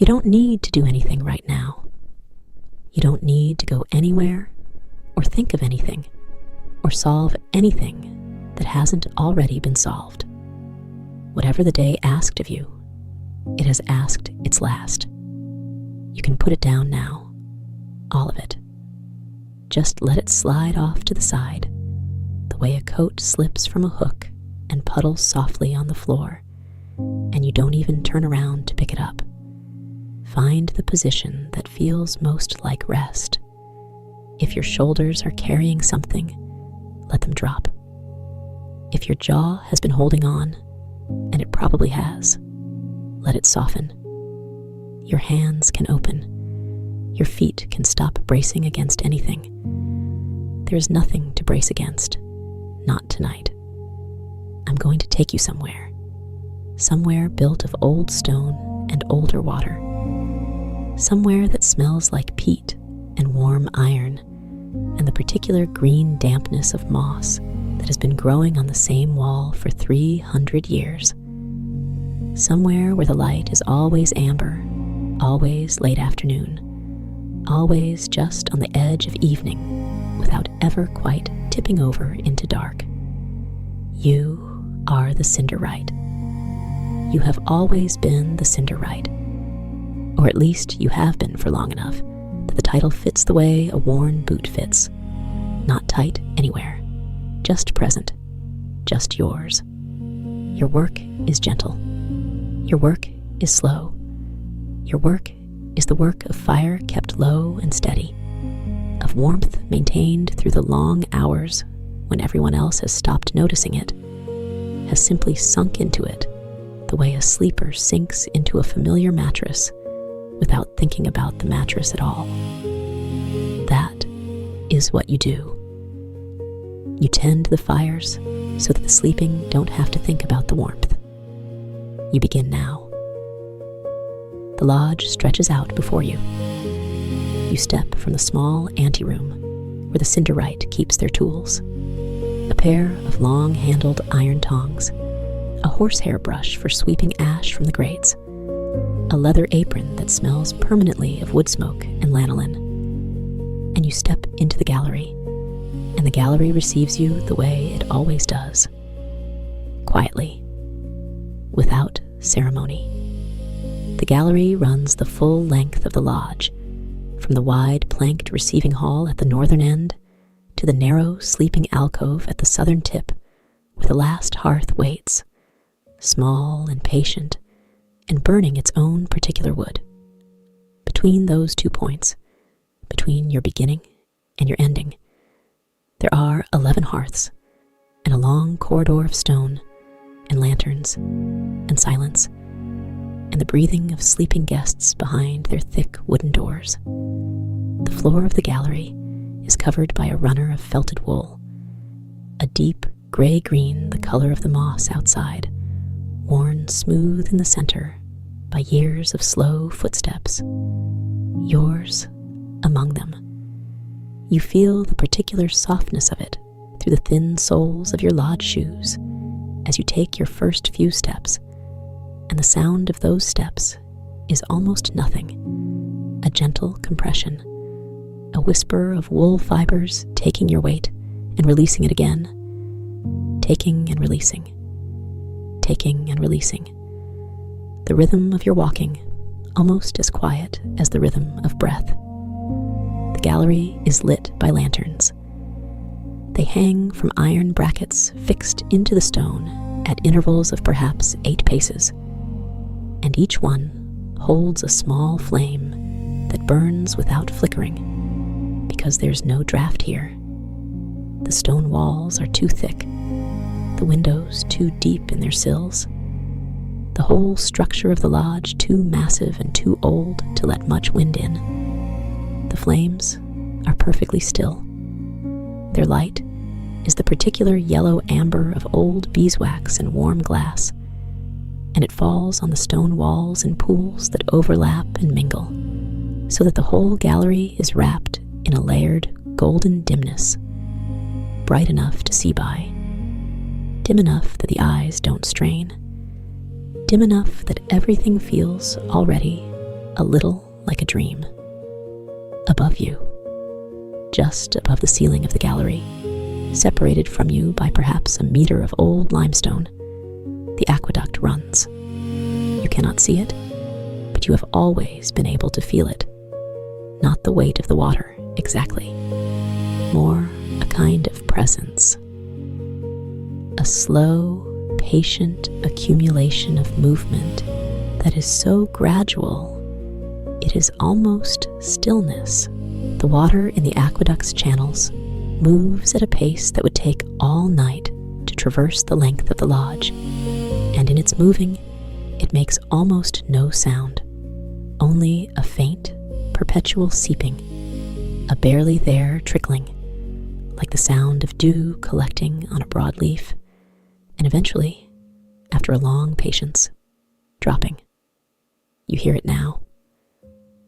You don't need to do anything right now. You don't need to go anywhere or think of anything or solve anything that hasn't already been solved. Whatever the day asked of you, it has asked its last. You can put it down now, all of it. Just let it slide off to the side, the way a coat slips from a hook and puddles softly on the floor, and you don't even turn around to pick it up. Find the position that feels most like rest. If your shoulders are carrying something, let them drop. If your jaw has been holding on, and it probably has, let it soften. Your hands can open. Your feet can stop bracing against anything. There is nothing to brace against, not tonight. I'm going to take you somewhere built of old stone and older water, somewhere that smells like peat and warm iron and the particular green dampness of moss that has been growing on the same wall for 300 years, somewhere where the light is always amber, always late afternoon, always just on the edge of evening without ever quite tipping over into dark. You are the Cinderwright. You have always been the Cinderwright. Or at least you have been for long enough that the title fits the way a worn boot fits. Not tight anywhere, just present, just yours. Your work is gentle. Your work is slow. Your work is the work of fire kept low and steady, of warmth maintained through the long hours when everyone else has stopped noticing it, has simply sunk into it the way a sleeper sinks into a familiar mattress without thinking about the mattress at all. That is what you do. You tend the fires so that the sleeping don't have to think about the warmth. You begin now. The lodge stretches out before you. You step from the small anteroom where the Cinderwright keeps their tools. A pair of long-handled iron tongs, a horsehair brush for sweeping ash from the grates, a leather apron that smells permanently of wood smoke and lanolin. And you step into the gallery, and the gallery receives you the way it always does. Quietly, without ceremony. The gallery runs the full length of the lodge, from the wide planked receiving hall at the northern end to the narrow sleeping alcove at the southern tip where the last hearth waits, small and patient, and burning its own particular wood. Between those 2 points, between your beginning and your ending, there are 11 hearths and a long corridor of stone and lanterns and silence and the breathing of sleeping guests behind their thick wooden doors. The floor of the gallery is covered by a runner of felted wool, a deep gray-green the color of the moss outside, worn smooth in the center by years of slow footsteps. Yours among them. You feel the particular softness of it through the thin soles of your lodge shoes as you take your first few steps, and the sound of those steps is almost nothing, a gentle compression, a whisper of wool fibers taking your weight and releasing it again, taking and releasing, taking and releasing. The rhythm of your walking, almost as quiet as the rhythm of breath. The gallery is lit by lanterns. They hang from iron brackets fixed into the stone at intervals of perhaps 8 paces, and each one holds a small flame that burns without flickering, because there's no draft here. The stone walls are too thick, the windows too deep in their sills, the whole structure of the lodge too massive and too old to let much wind in. The flames are perfectly still. Their light is the particular yellow amber of old beeswax and warm glass, and it falls on the stone walls in pools that overlap and mingle, so that the whole gallery is wrapped in a layered golden dimness, bright enough to see by, dim enough that the eyes don't strain, dim enough that everything feels already a little like a dream. Above you, just above the ceiling of the gallery, separated from you by perhaps a meter of old limestone, the aqueduct runs. You cannot see it, but you have always been able to feel it. Not the weight of the water, exactly. More a kind of presence. A slow, patient accumulation of movement that is so gradual, it is almost stillness. The water in the aqueduct's channels moves at a pace that would take all night to traverse the length of the lodge, and in its moving, it makes almost no sound, only a faint, perpetual seeping, a barely there trickling, like the sound of dew collecting on a broad leaf, and eventually, after a long patience, dropping. You hear it now,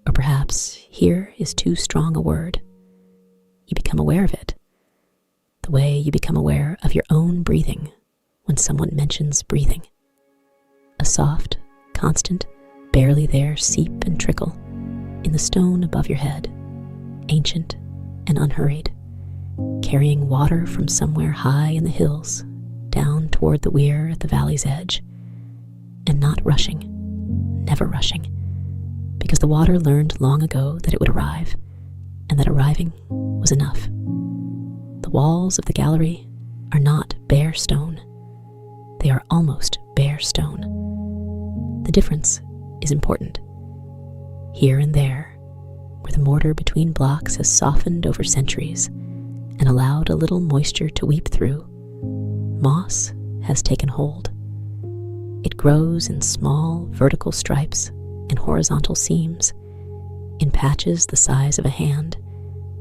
or perhaps hear is too strong a word. You become aware of it, the way you become aware of your own breathing when someone mentions breathing. A soft, constant, barely there seep and trickle in the stone above your head, ancient and unhurried, carrying water from somewhere high in the hills down toward the weir at the valley's edge, and not rushing, never rushing, because the water learned long ago that it would arrive, and that arriving was enough. The walls of the gallery are not bare stone. They are almost bare stone. The difference is important. Here and there, where the mortar between blocks has softened over centuries and allowed a little moisture to weep through, moss has taken hold. It grows in small vertical stripes and horizontal seams, in patches the size of a hand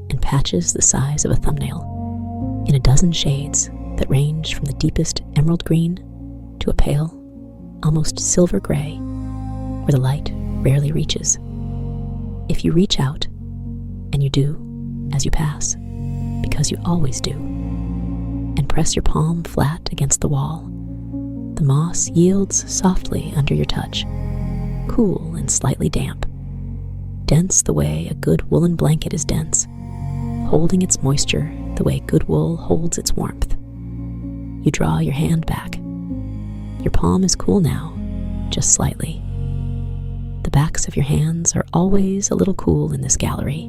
and patches the size of a thumbnail, in a dozen shades that range from the deepest emerald green to a pale, almost silver gray, where the light rarely reaches. If you reach out, and you do as you pass, because you always do, and press your palm flat against the wall, the moss yields softly under your touch, cool and slightly damp, dense the way a good woolen blanket is dense, holding its moisture the way good wool holds its warmth. You draw your hand back. Your palm is cool now, just slightly. The backs of your hands are always a little cool in this gallery.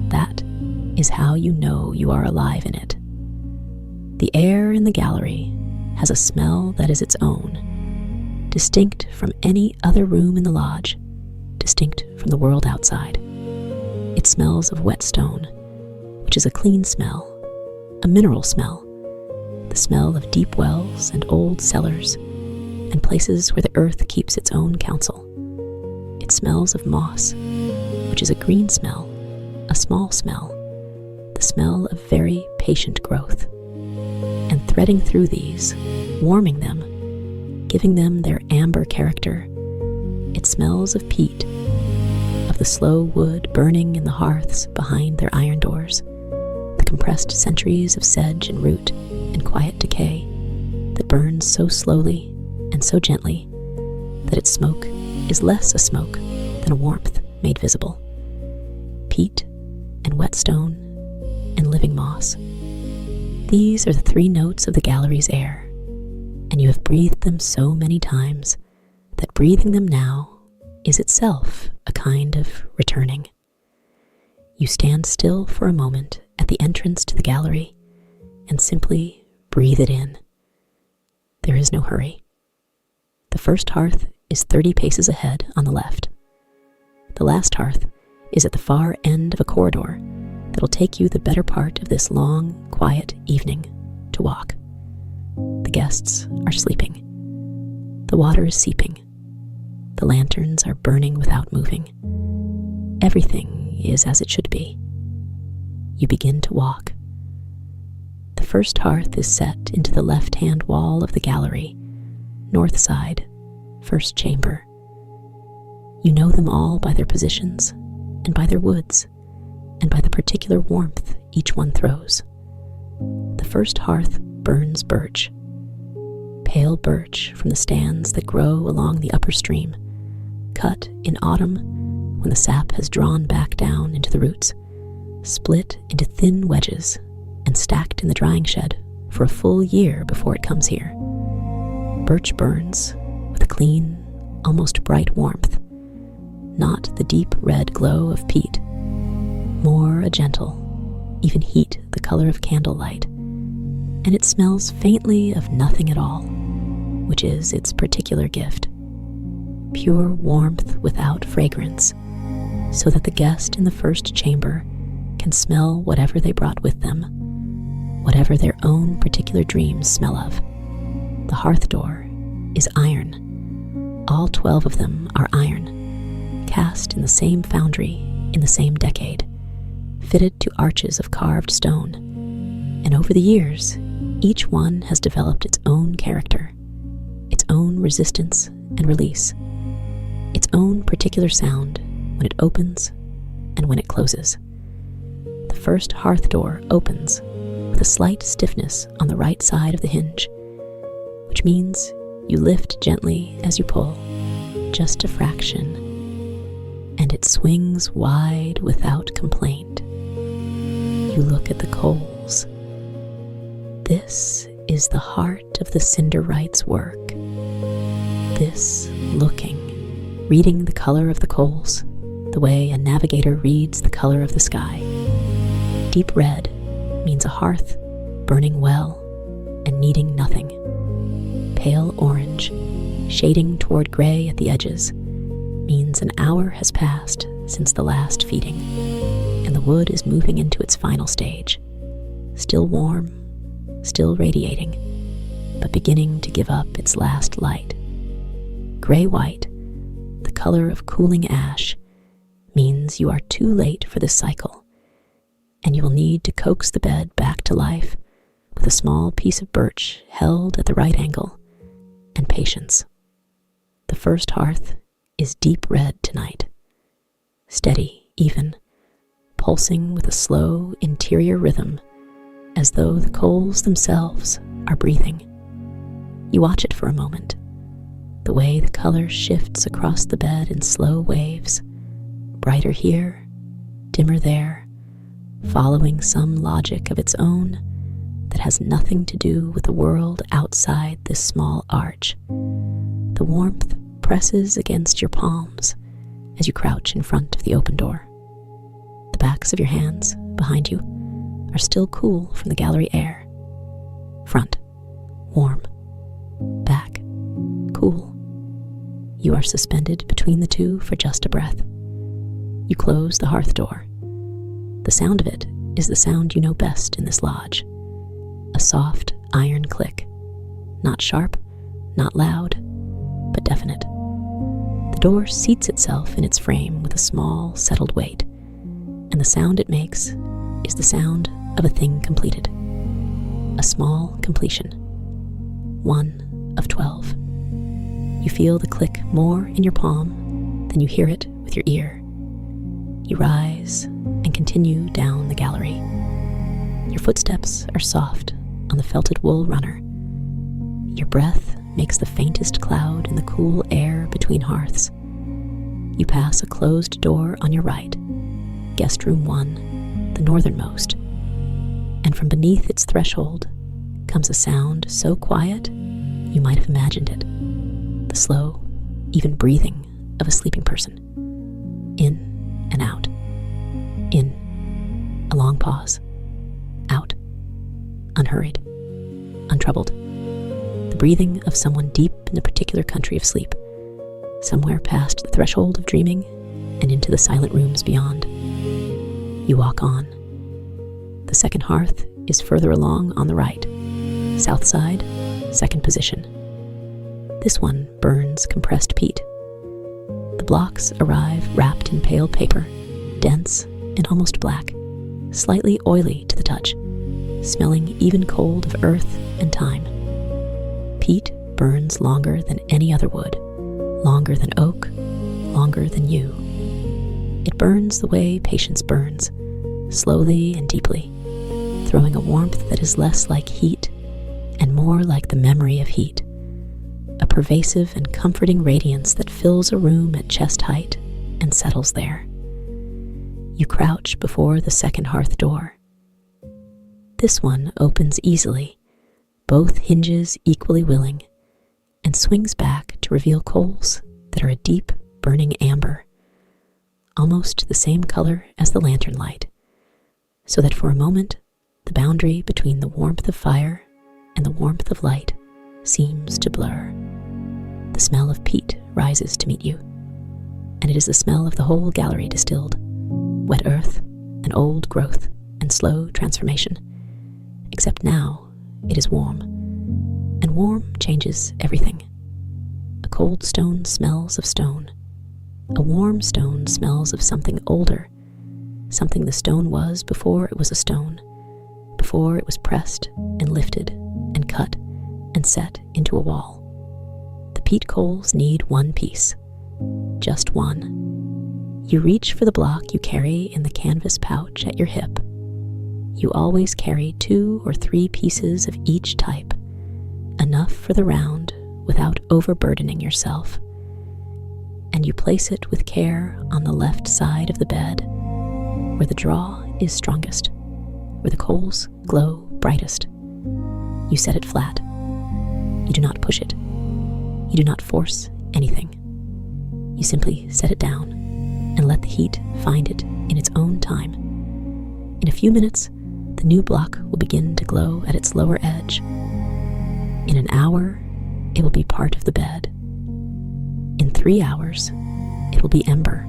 That is how you know you are alive in it. The air in the gallery has a smell that is its own, distinct from any other room in the lodge, distinct from the world outside. It smells of wet stone, which is a clean smell, a mineral smell, the smell of deep wells and old cellars, and places where the earth keeps its own counsel. It smells of moss, which is a green smell, a small smell, the smell of very patient growth. And threading through these, warming them, giving them their amber character, it smells of peat, of the slow wood burning in the hearths behind their iron doors, the compressed centuries of sedge and root and quiet decay that burns so slowly and so gently that its smoke is less a smoke than a warmth made visible. Peat and wet stone and living moss. These are the three notes of the gallery's air, and you have breathed them so many times that breathing them now is itself a kind of returning. You stand still for a moment at the entrance to the gallery and simply breathe it in. There is no hurry. The first hearth is 30 paces ahead on the left. The last hearth is at the far end of a corridor that'll take you the better part of this long, quiet evening to walk. The guests are sleeping. The water is seeping. The lanterns are burning without moving. Everything is as it should be. You begin to walk. The first hearth is set into the left-hand wall of the gallery, north side, first chamber. You know them all by their positions, and by their woods, and by the particular warmth each one throws. The first hearth burns birch, pale birch from the stands that grow along the upper stream, cut in autumn when the sap has drawn back down into the roots, split into thin wedges, and stacked in the drying shed for a full year before it comes here. Birch burns with a clean, almost bright warmth, not the deep red glow of peat, more a gentle, even heat the color of candlelight, and it smells faintly of nothing at all, which is its particular gift. Pure warmth without fragrance, so that the guest in the first chamber can smell whatever they brought with them, whatever their own particular dreams smell of. The hearth door is iron. All 12 of them are iron, cast in the same foundry in the same decade, fitted to arches of carved stone, and over the years, each one has developed its own character, its own resistance and release, its own particular sound when it opens and when it closes. The first hearth door opens with a slight stiffness on the right side of the hinge, which means you lift gently as you pull, just a fraction, and it swings wide without complaint. You look at the coals. This is the heart of the Cinderwright's work. This looking, reading the color of the coals, the way a navigator reads the color of the sky. Deep red means a hearth burning well and needing nothing. Pale orange, shading toward gray at the edges, means an hour has passed since the last feeding, and the wood is moving into its final stage, still warm, still radiating, but beginning to give up its last light. Gray-white, the color of cooling ash, means you are too late for this cycle, and you will need to coax the bed back to life with a small piece of birch held at the right angle, and patience. The first hearth is deep red tonight, steady, even, pulsing with a slow interior rhythm, as though the coals themselves are breathing. You watch it for a moment, the way the color shifts across the bed in slow waves, brighter here, dimmer there, following some logic of its own that has nothing to do with the world outside this small arch. The warmth presses against your palms as you crouch in front of the open door. The backs of your hands, behind you, are still cool from the gallery air. Front, warm. Back, cool. You are suspended between the two for just a breath. You close the hearth door. The sound of it is the sound you know best in this lodge. A soft iron click. Not sharp, not loud, but definite. The door seats itself in its frame with a small, settled weight, and the sound it makes is the sound of a thing completed. A small completion. 1 of 12. You feel the click more in your palm than you hear it with your ear. You rise and continue down the gallery. Your footsteps are soft on the felted wool runner. Your breath makes the faintest cloud in the cool air between hearths. You pass a closed door on your right, guest room 1, the northernmost, and from beneath its threshold comes a sound so quiet you might have imagined it, the slow, even breathing of a sleeping person. In and out. In, a long pause. Out, unhurried, untroubled. The breathing of someone deep in a particular country of sleep, somewhere past the threshold of dreaming and into the silent rooms beyond. You walk on. The second hearth is further along on the right, south side, second position. This one burns compressed peat. The blocks arrive wrapped in pale paper, dense and almost black, slightly oily to the touch, smelling even cold of earth and time. Peat burns longer than any other wood, longer than oak, longer than you. It burns the way patience burns, slowly and deeply, throwing a warmth that is less like heat and more like the memory of heat, a pervasive and comforting radiance that fills a room at chest height and settles there. You crouch before the second hearth door. This one opens easily, both hinges equally willing, and swings back to reveal coals that are a deep, burning amber, almost the same color as the lantern light, so that for a moment the boundary between the warmth of fire and the warmth of light seems to blur. The smell of peat rises to meet you, and it is the smell of the whole gallery distilled, wet earth and old growth and slow transformation, except now it is warm, and warm changes everything. A cold stone smells of stone. A warm stone smells of something older, something the stone was before it was a stone, before it was pressed and lifted and cut and set into a wall. The peat coals need one piece, just one. You reach for the block you carry in the canvas pouch at your hip. You always carry 2 or 3 pieces of each type, enough for the round without overburdening yourself. And you place it with care on the left side of the bed, where the draw is strongest, where the coals glow brightest. You set it flat. You do not push it. You do not force anything. You simply set it down and let the heat find it in its own time. In a few minutes, the new block will begin to glow at its lower edge. In an hour, it will be part of the bed. In 3 hours, it will be ember.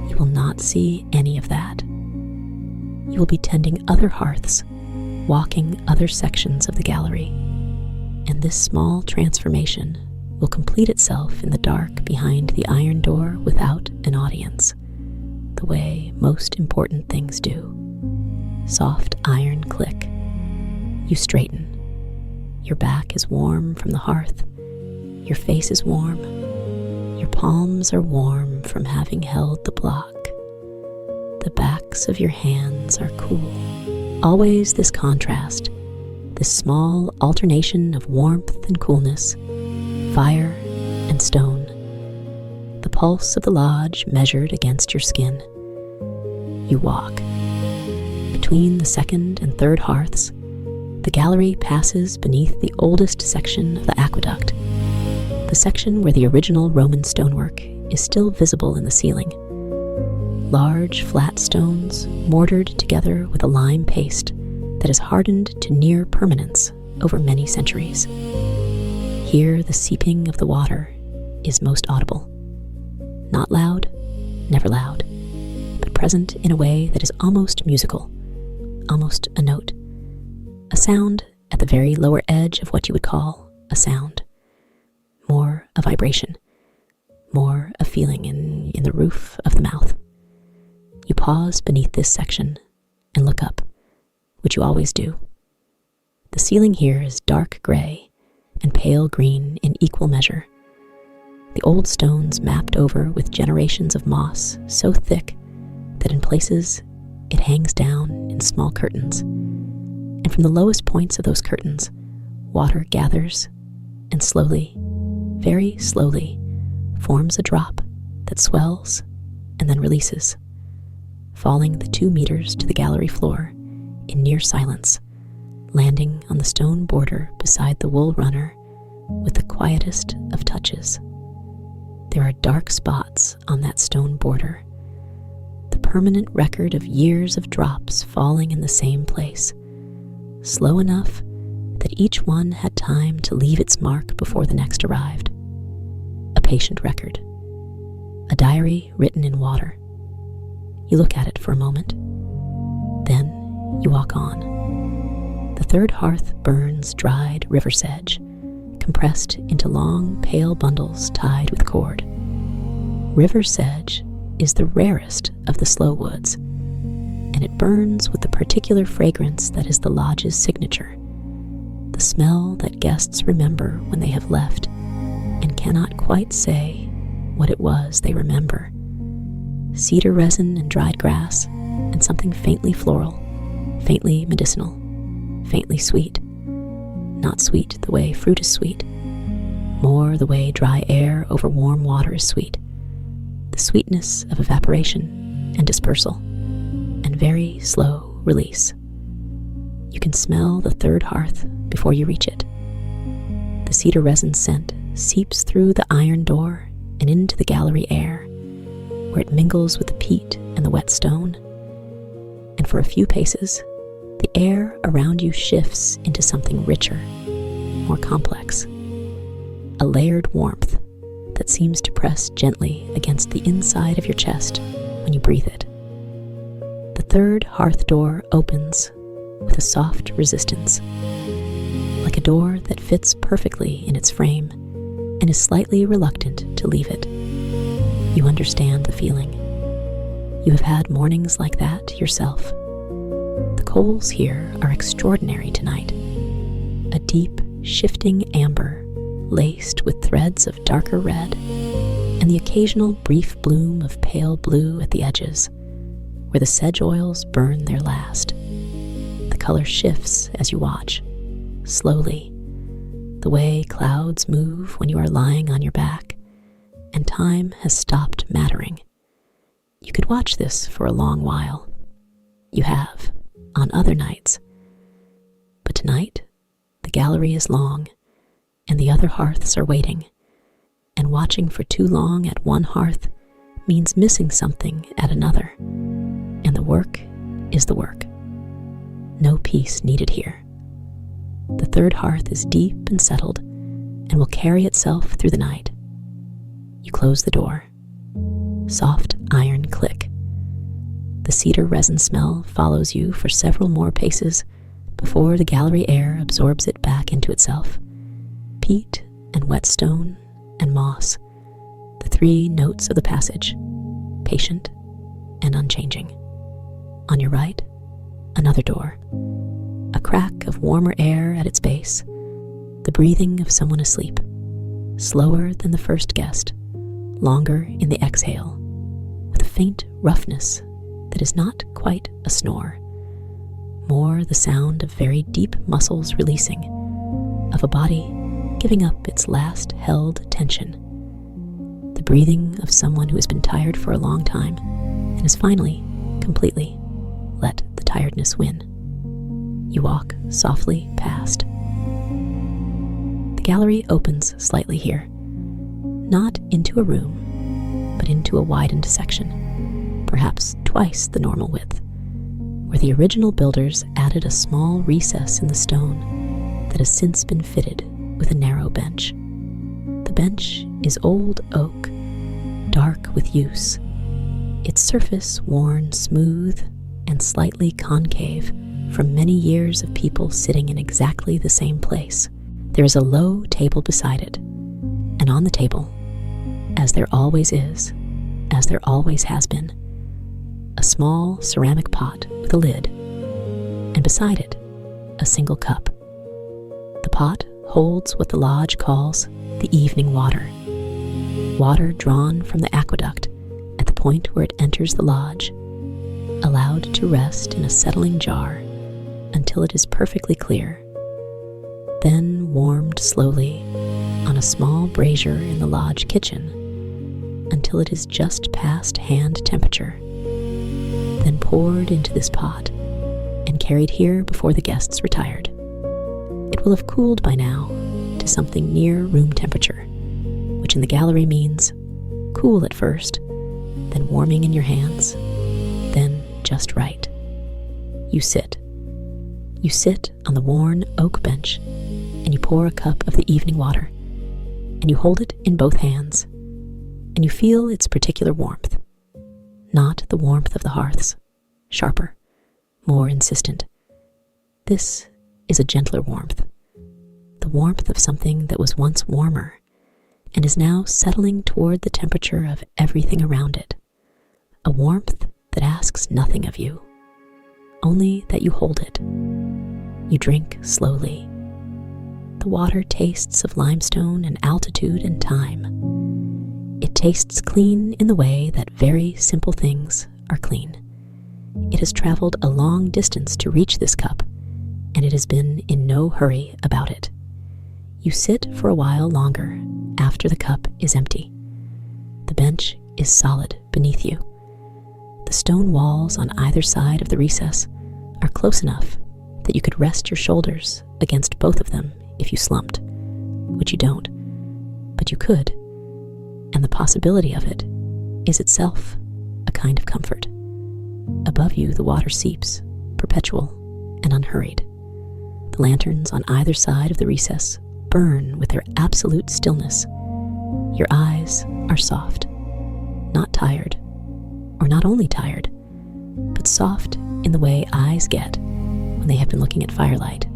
You will not see any of that. You will be tending other hearths, walking other sections of the gallery, and this small transformation will complete itself in the dark behind the iron door without an audience, the way most important things do. Soft iron click. You straighten. Your back is warm from the hearth. Your face is warm. Your palms are warm from having held the block. The backs of your hands are cool. Always this contrast, this small alternation of warmth and coolness, fire and stone. The pulse of the lodge measured against your skin. You walk. Between the second and third hearths, the gallery passes beneath the oldest section of the aqueduct, the section where the original Roman stonework is still visible in the ceiling. Large, flat stones mortared together with a lime paste that has hardened to near permanence over many centuries. Here, the seeping of the water is most audible. Not loud, never loud, but present in a way that is almost musical, almost a note. A sound at the very lower edge of what you would call a sound. More a vibration, more a feeling in the roof of the mouth. You pause beneath this section and look up, which you always do. The ceiling here is dark gray and pale green in equal measure. The old stones mapped over with generations of moss so thick that in places it hangs down in small curtains. And from the lowest points of those curtains, water gathers and slowly, very slowly, forms a drop that swells and then releases, falling the 2 meters to the gallery floor in near silence, landing on the stone border beside the wool runner with the quietest of touches. There are dark spots on that stone border, the permanent record of years of drops falling in the same place, slow enough that each one had time to leave its mark before the next arrived. A patient record, a diary written in water. You look at it for a moment, then you walk on. The third hearth burns dried river-sedge, compressed into long, pale bundles tied with cord. River-sedge is the rarest of the slow woods, and it burns with the particular fragrance that is the lodge's signature, the smell that guests remember when they have left and cannot quite say what it was they remember. Cedar resin and dried grass, and something faintly floral, faintly medicinal, faintly sweet. Not sweet the way fruit is sweet, more the way dry air over warm water is sweet, the sweetness of evaporation and dispersal, and very slow release. You can smell the third hearth before you reach it. The cedar resin scent seeps through the iron door and into the gallery air, where it mingles with the peat and the wet stone. And for a few paces, the air around you shifts into something richer, more complex, a layered warmth that seems to press gently against the inside of your chest when you breathe it. The third hearth door opens with a soft resistance, like a door that fits perfectly in its frame and is slightly reluctant to leave it. You understand the feeling. You have had mornings like that yourself. The coals here are extraordinary tonight. A deep, shifting amber laced with threads of darker red, and the occasional brief bloom of pale blue at the edges, where the sedge oils burn their last. The color shifts as you watch, slowly, the way clouds move when you are lying on your back, and time has stopped mattering. You could watch this for a long while. You have, on other nights. But tonight, the gallery is long, and the other hearths are waiting, and watching for too long at one hearth means missing something at another, and the work is the work. No peace needed here. The third hearth is deep and settled, and will carry itself through the night. You close the door. Soft iron click. The cedar resin smell follows you for several more paces before the gallery air absorbs it back into itself. Peat and whetstone and moss, the three notes of the passage, patient and unchanging. On your right, another door, a crack of warmer air at its base, the breathing of someone asleep, slower than the first guest, longer in the exhale, with a faint roughness that is not quite a snore, more the sound of very deep muscles releasing, of a body giving up its last held tension, the breathing of someone who has been tired for a long time and has finally, completely, let the tiredness win. You walk softly past. The gallery opens slightly here, not into a room, but into a widened section, perhaps twice the normal width, where the original builders added a small recess in the stone that has since been fitted with a narrow bench. The bench is old oak, dark with use, its surface worn smooth and slightly concave from many years of people sitting in exactly the same place. There is a low table beside it, and on the table, as there always is, as there always has been, a small ceramic pot with a lid, and beside it, a single cup. The pot holds what the lodge calls the evening water, water drawn from the aqueduct at the point where it enters the lodge, allowed to rest in a settling jar until it is perfectly clear, then warmed slowly on a small brazier in the lodge kitchen until it is just past hand temperature, then poured into this pot and carried here before the guests retired. It will have cooled by now to something near room temperature, which in the gallery means cool at first, then warming in your hands, then just right. You sit. You sit on the worn oak bench, and you pour a cup of the evening water, and you hold it in both hands, and you feel its particular warmth, not the warmth of the hearths, sharper, more insistent. This is a gentler warmth, the warmth of something that was once warmer and is now settling toward the temperature of everything around it, a warmth that asks nothing of you, only that you hold it. You drink slowly. The water tastes of limestone and altitude and time. It tastes clean in the way that very simple things are clean. It has traveled a long distance to reach this cup, and it has been in no hurry about it. You sit for a while longer, after the cup is empty. The bench is solid beneath you. The stone walls on either side of the recess are close enough that you could rest your shoulders against both of them if you slumped, which you don't, but you could, and the possibility of it is itself a kind of comfort. Above you, the water seeps, perpetual and unhurried. The lanterns on either side of the recess burn with their absolute stillness. Your eyes are soft, not tired, or not only tired, but soft in the way eyes get when they have been looking at firelight,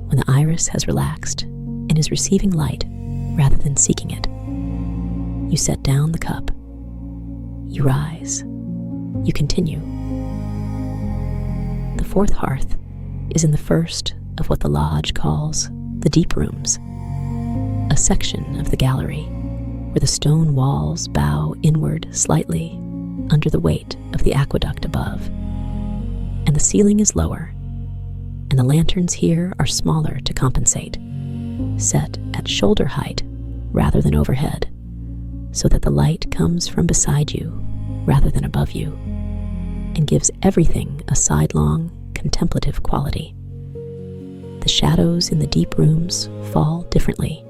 when the iris has relaxed and is receiving light rather than seeking it. You set down the cup. You rise. You continue. The fourth hearth is in the first of what the lodge calls the deep rooms, a section of the gallery where the stone walls bow inward slightly under the weight of the aqueduct above, and the ceiling is lower, and the lanterns here are smaller to compensate, set at shoulder height rather than overhead, so that the light comes from beside you rather than above you, and gives everything a sidelong, contemplative quality. The shadows in the deep rooms fall differently.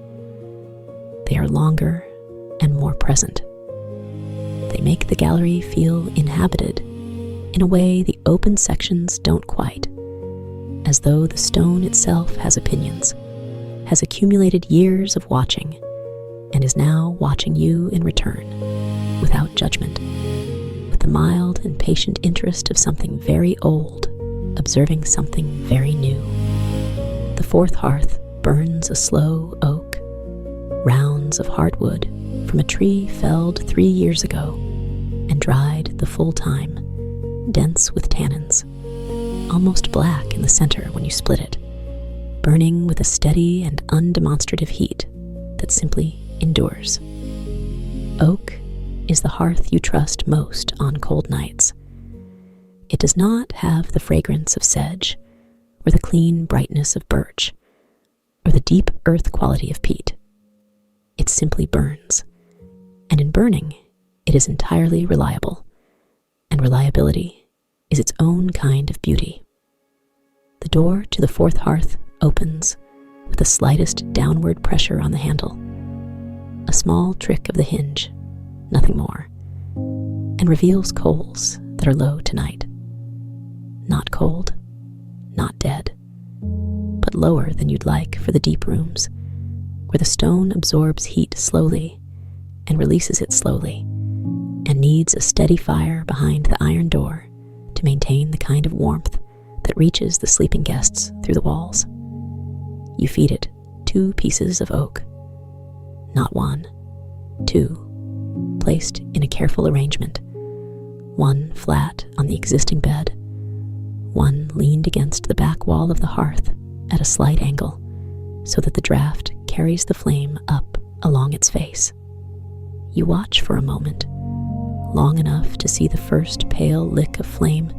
They are longer and more present. They make the gallery feel inhabited in a way the open sections don't quite, as though the stone itself has opinions, has accumulated years of watching, and is now watching you in return, without judgment, with the mild and patient interest of something very old, observing something very new. The fourth hearth burns a slow oak, rounds of hardwood from a tree felled 3 years ago and dried the full time, dense with tannins, almost black in the center when you split it, burning with a steady and undemonstrative heat that simply endures. Oak is the hearth you trust most on cold nights. It does not have the fragrance of sedge, or the clean brightness of birch, or the deep earth quality of peat. It simply burns, and in burning, it is entirely reliable, and reliability is its own kind of beauty. The door to the fourth hearth opens with the slightest downward pressure on the handle, a small trick of the hinge, nothing more, and reveals coals that are low tonight. Not cold, not dead, but lower than you'd like for the deep rooms, where the stone absorbs heat slowly and releases it slowly, and needs a steady fire behind the iron door to maintain the kind of warmth that reaches the sleeping guests through the walls. You feed it 2 pieces of oak, not 1, 2, placed in a careful arrangement, 1 flat on the existing bed, 1 leaned against the back wall of the hearth at a slight angle, so that the draft carries the flame up along its face. You watch for a moment, long enough to see the first pale lick of flame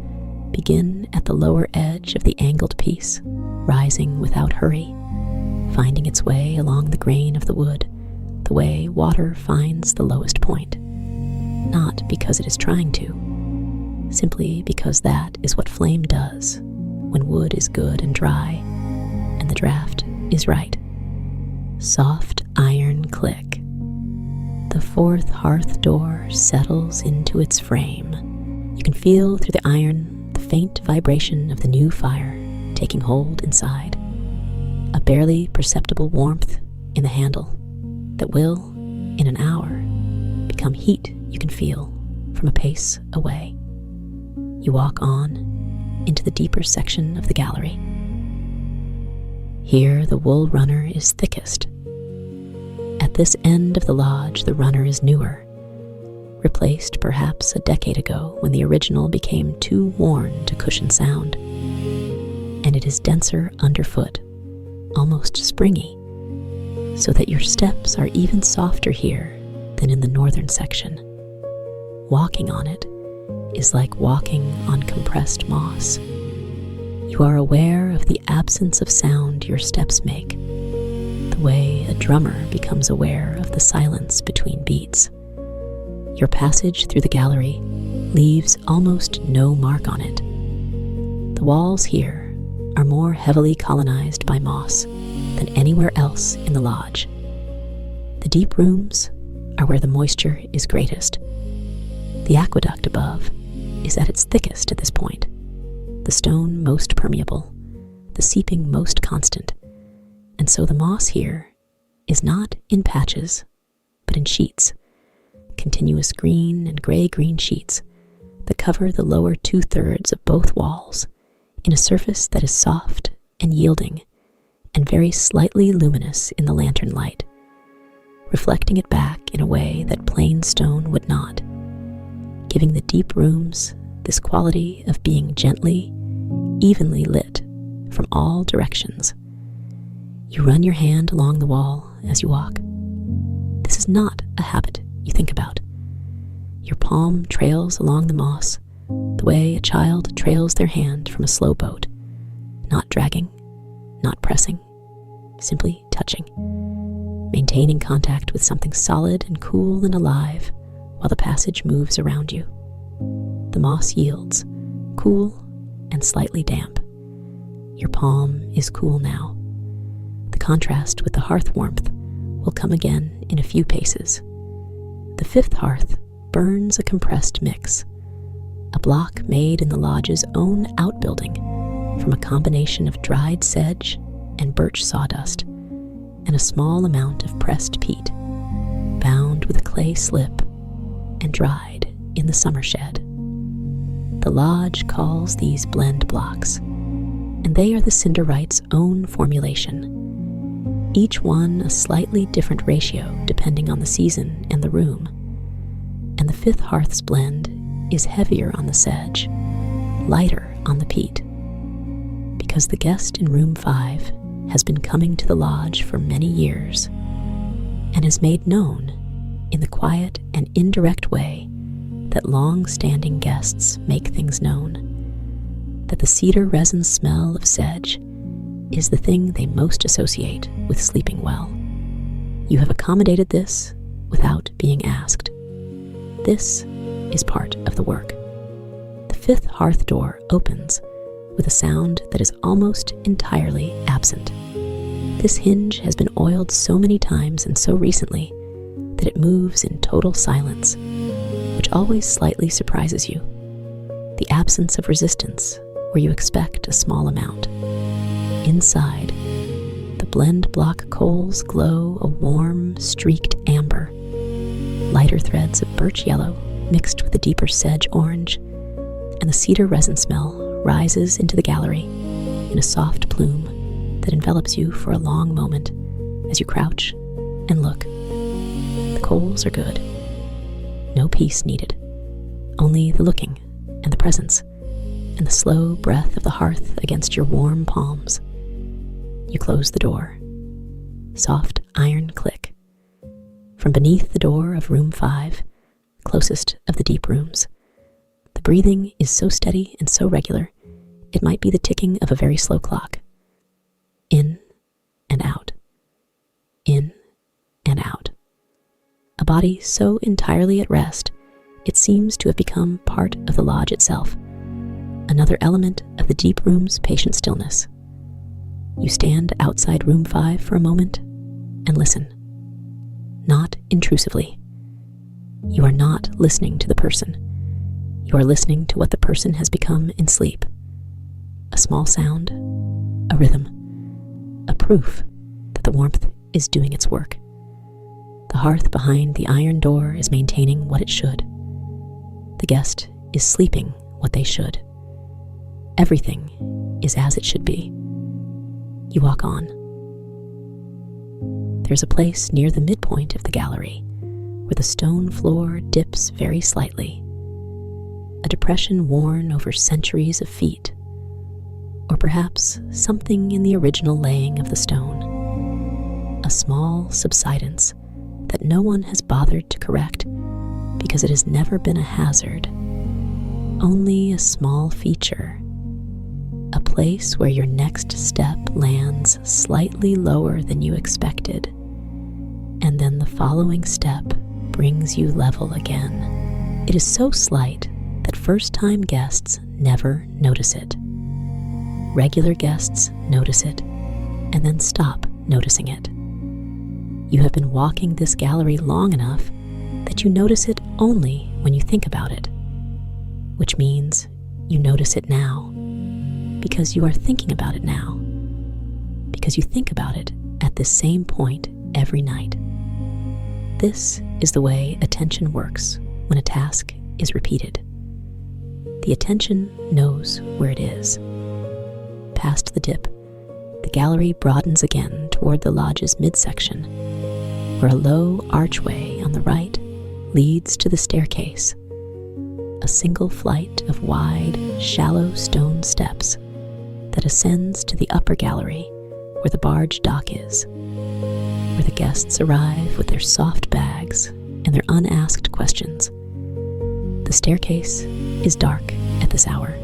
begin at the lower edge of the angled piece, rising without hurry, finding its way along the grain of the wood, the way water finds the lowest point, not because it is trying to, simply because that is what flame does when wood is good and dry, and the draft is right. Soft iron click. The fourth hearth door settles into its frame. You can feel through the iron the faint vibration of the new fire taking hold inside, a barely perceptible warmth in the handle that will, in an hour, become heat you can feel from a pace away. You walk on into the deeper section of the gallery. Here the wool runner is thickest. At this end of the lodge, the runner is newer, replaced perhaps a decade ago when the original became too worn to cushion sound, and it is denser underfoot, almost springy, so that your steps are even softer here than in the northern section. Walking on it is like walking on compressed moss. You are aware of the absence of sound your steps make. The the way a drummer becomes aware of the silence between beats. Your passage through the gallery leaves almost no mark on it. The walls here are more heavily colonized by moss than anywhere else in the lodge. The deep rooms are where the moisture is greatest. The aqueduct above is at its thickest at this point, the stone most permeable, the seeping most constant, and so the moss here is not in patches, but in sheets, continuous green and gray-green sheets that cover the lower 2/3 of both walls in a surface that is soft and yielding and very slightly luminous in the lantern light, reflecting it back in a way that plain stone would not, giving the deep rooms this quality of being gently, evenly lit from all directions. You run your hand along the wall as you walk. This is not a habit you think about. Your palm trails along the moss the way a child trails their hand from a slow boat, not dragging, not pressing, simply touching, maintaining contact with something solid and cool and alive while the passage moves around you. The moss yields, cool and slightly damp. Your palm is cool now. The contrast with the hearth warmth will come again in a few paces. The 5th hearth burns a compressed mix, a block made in the lodge's own outbuilding from a combination of dried sedge and birch sawdust and a small amount of pressed peat, bound with a clay slip and dried in the summer shed. The lodge calls these blend blocks, and they are the Cinderwright's own formulation, each one a slightly different ratio depending on the season and the room. And the 5th hearth's blend is heavier on the sedge, lighter on the peat, because the guest in room 5 has been coming to the lodge for many years and has made known in the quiet and indirect way that long-standing guests make things known, that the cedar resin smell of sedge is the thing they most associate with sleeping well. You have accommodated this without being asked. This is part of the work. The 5th hearth door opens with a sound that is almost entirely absent. This hinge has been oiled so many times and so recently that it moves in total silence, which always slightly surprises you. The absence of resistance where you expect a small amount. Inside, the blend block coals glow a warm, streaked amber. Lighter threads of birch yellow mixed with a deeper sedge orange, and the cedar resin smell rises into the gallery in a soft plume that envelops you for a long moment as you crouch and look. The coals are good. No peace needed, only the looking and the presence and the slow breath of the hearth against your warm palms. You close the door. Soft iron click. From beneath the door of room 5, closest of the deep rooms, the breathing is so steady and so regular, it might be the ticking of a very slow clock. In and out. In and out. A body so entirely at rest, it seems to have become part of the lodge itself, another element of the deep room's patient stillness. You stand outside room 5 for a moment and listen. Not intrusively. You are not listening to the person. You are listening to what the person has become in sleep. A small sound, a rhythm, a proof that the warmth is doing its work. The hearth behind the iron door is maintaining what it should. The guest is sleeping what they should. Everything is as it should be. You walk on. There's a place near the midpoint of the gallery where the stone floor dips very slightly, a depression worn over centuries of feet, or perhaps something in the original laying of the stone, a small subsidence that no one has bothered to correct because it has never been a hazard, only a small feature, a place where your next step lands slightly lower than you expected, and then the following step brings you level again. It is so slight that first-time guests never notice it. Regular guests notice it, and then stop noticing it. You have been walking this gallery long enough that you notice it only when you think about it, which means you notice it now because you are thinking about it now, because you think about it at this same point every night. This is the way attention works when a task is repeated. The attention knows where it is. Past the dip, the gallery broadens again toward the lodge's midsection, where a low archway on the right leads to the staircase, a single flight of wide, shallow stone steps that ascends to the upper gallery where the barge dock is, where the guests arrive with their soft bags and their unasked questions. The staircase is dark at this hour.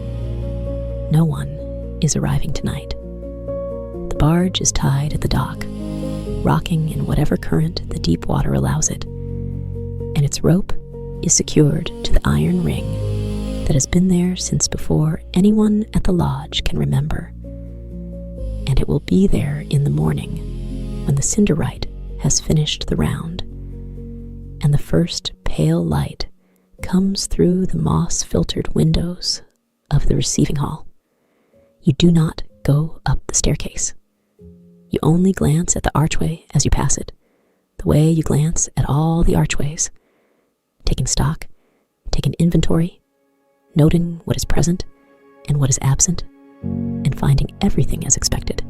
No one is arriving tonight. The barge is tied at the dock, rocking in whatever current the deep water allows it, and its rope is secured to the iron ring that has been there since before anyone at the lodge can remember. And it will be there in the morning when the Cinderwright has finished the round, and the first pale light comes through the moss-filtered windows of the receiving hall. You do not go up the staircase. You only glance at the archway as you pass it, the way you glance at all the archways, taking stock, taking inventory, noting what is present and what is absent, and finding everything as expected.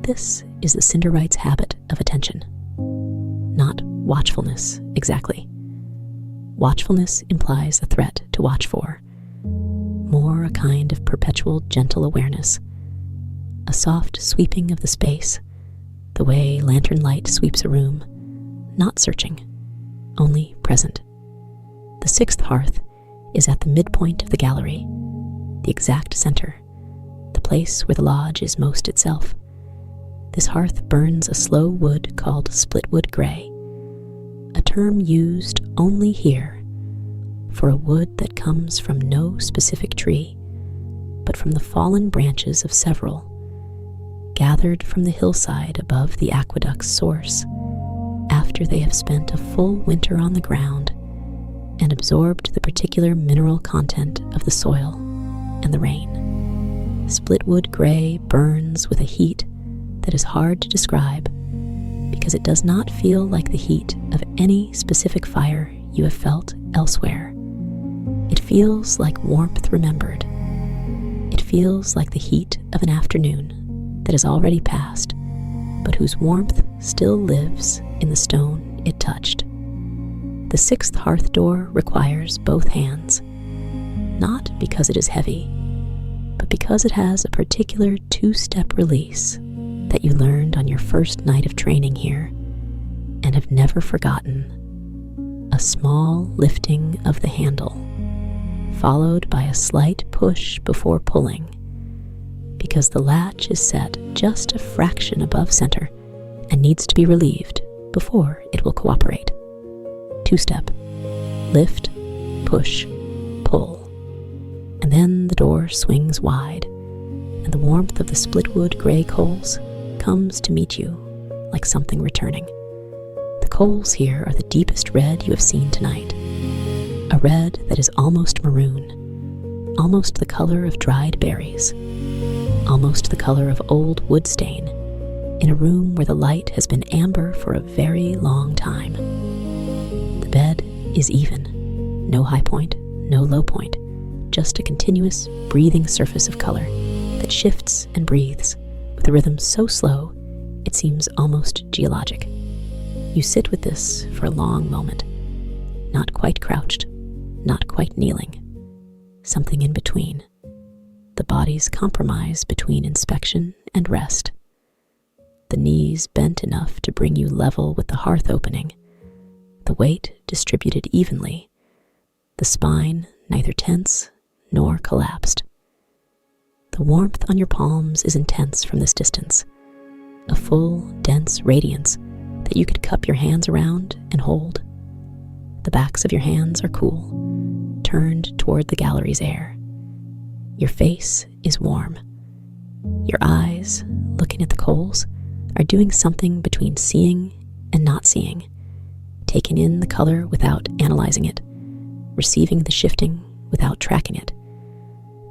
This is the Cinderwright's habit of attention. Not watchfulness, exactly. Watchfulness implies a threat to watch for, more a kind of perpetual gentle awareness, a soft sweeping of the space, the way lantern light sweeps a room, not searching, only present. The sixth hearth is at the midpoint of the gallery, the exact center, the place where the lodge is most itself. This hearth burns a slow wood called splitwood gray, a term used only here for a wood that comes from no specific tree, but from the fallen branches of several, gathered from the hillside above the aqueduct's source, after they have spent a full winter on the ground and absorbed the particular mineral content of the soil and the rain. Splitwood gray burns with a heat that is hard to describe because it does not feel like the heat of any specific fire you have felt elsewhere. It feels like warmth remembered. It feels like the heat of an afternoon that has already passed, but whose warmth still lives in the stone it touched. The sixth hearth door requires both hands, not because it is heavy, but because it has a particular two-step release that you learned on your first night of training here and have never forgotten. A small lifting of the handle, followed by a slight push before pulling, because the latch is set just a fraction above center and needs to be relieved before it will cooperate. Two-step, lift, push, pull, and then the door swings wide, and the warmth of the splitwood gray coals comes to meet you like something returning. The coals here are the deepest red you have seen tonight, a red that is almost maroon, almost the color of dried berries, almost the color of old wood stain, in a room where the light has been amber for a very long time. The bed is even, no high point, no low point, just a continuous, breathing surface of color that shifts and breathes with a rhythm so slow it seems almost geologic. You sit with this for a long moment, not quite crouched, not quite kneeling, something in between, the body's compromise between inspection and rest, the knees bent enough to bring you level with the hearth opening, the weight distributed evenly, the spine neither tense nor collapsed. The warmth on your palms is intense from this distance, a full, dense radiance that you could cup your hands around and hold. The backs of your hands are cool, turned toward the gallery's air. Your face is warm. Your eyes, looking at the coals, are doing something between seeing and not seeing, taking in the color without analyzing it, receiving the shifting without tracking it,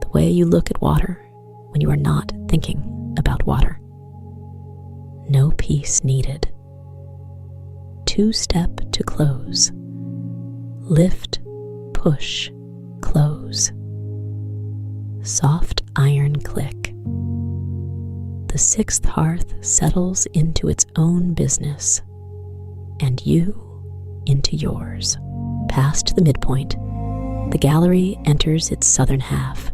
the way you look at water when you are not thinking about water. No peace needed. Two-step to close. Lift, push, close. Soft iron click. The sixth hearth settles into its own business, and you into yours. Past the midpoint, the gallery enters its southern half,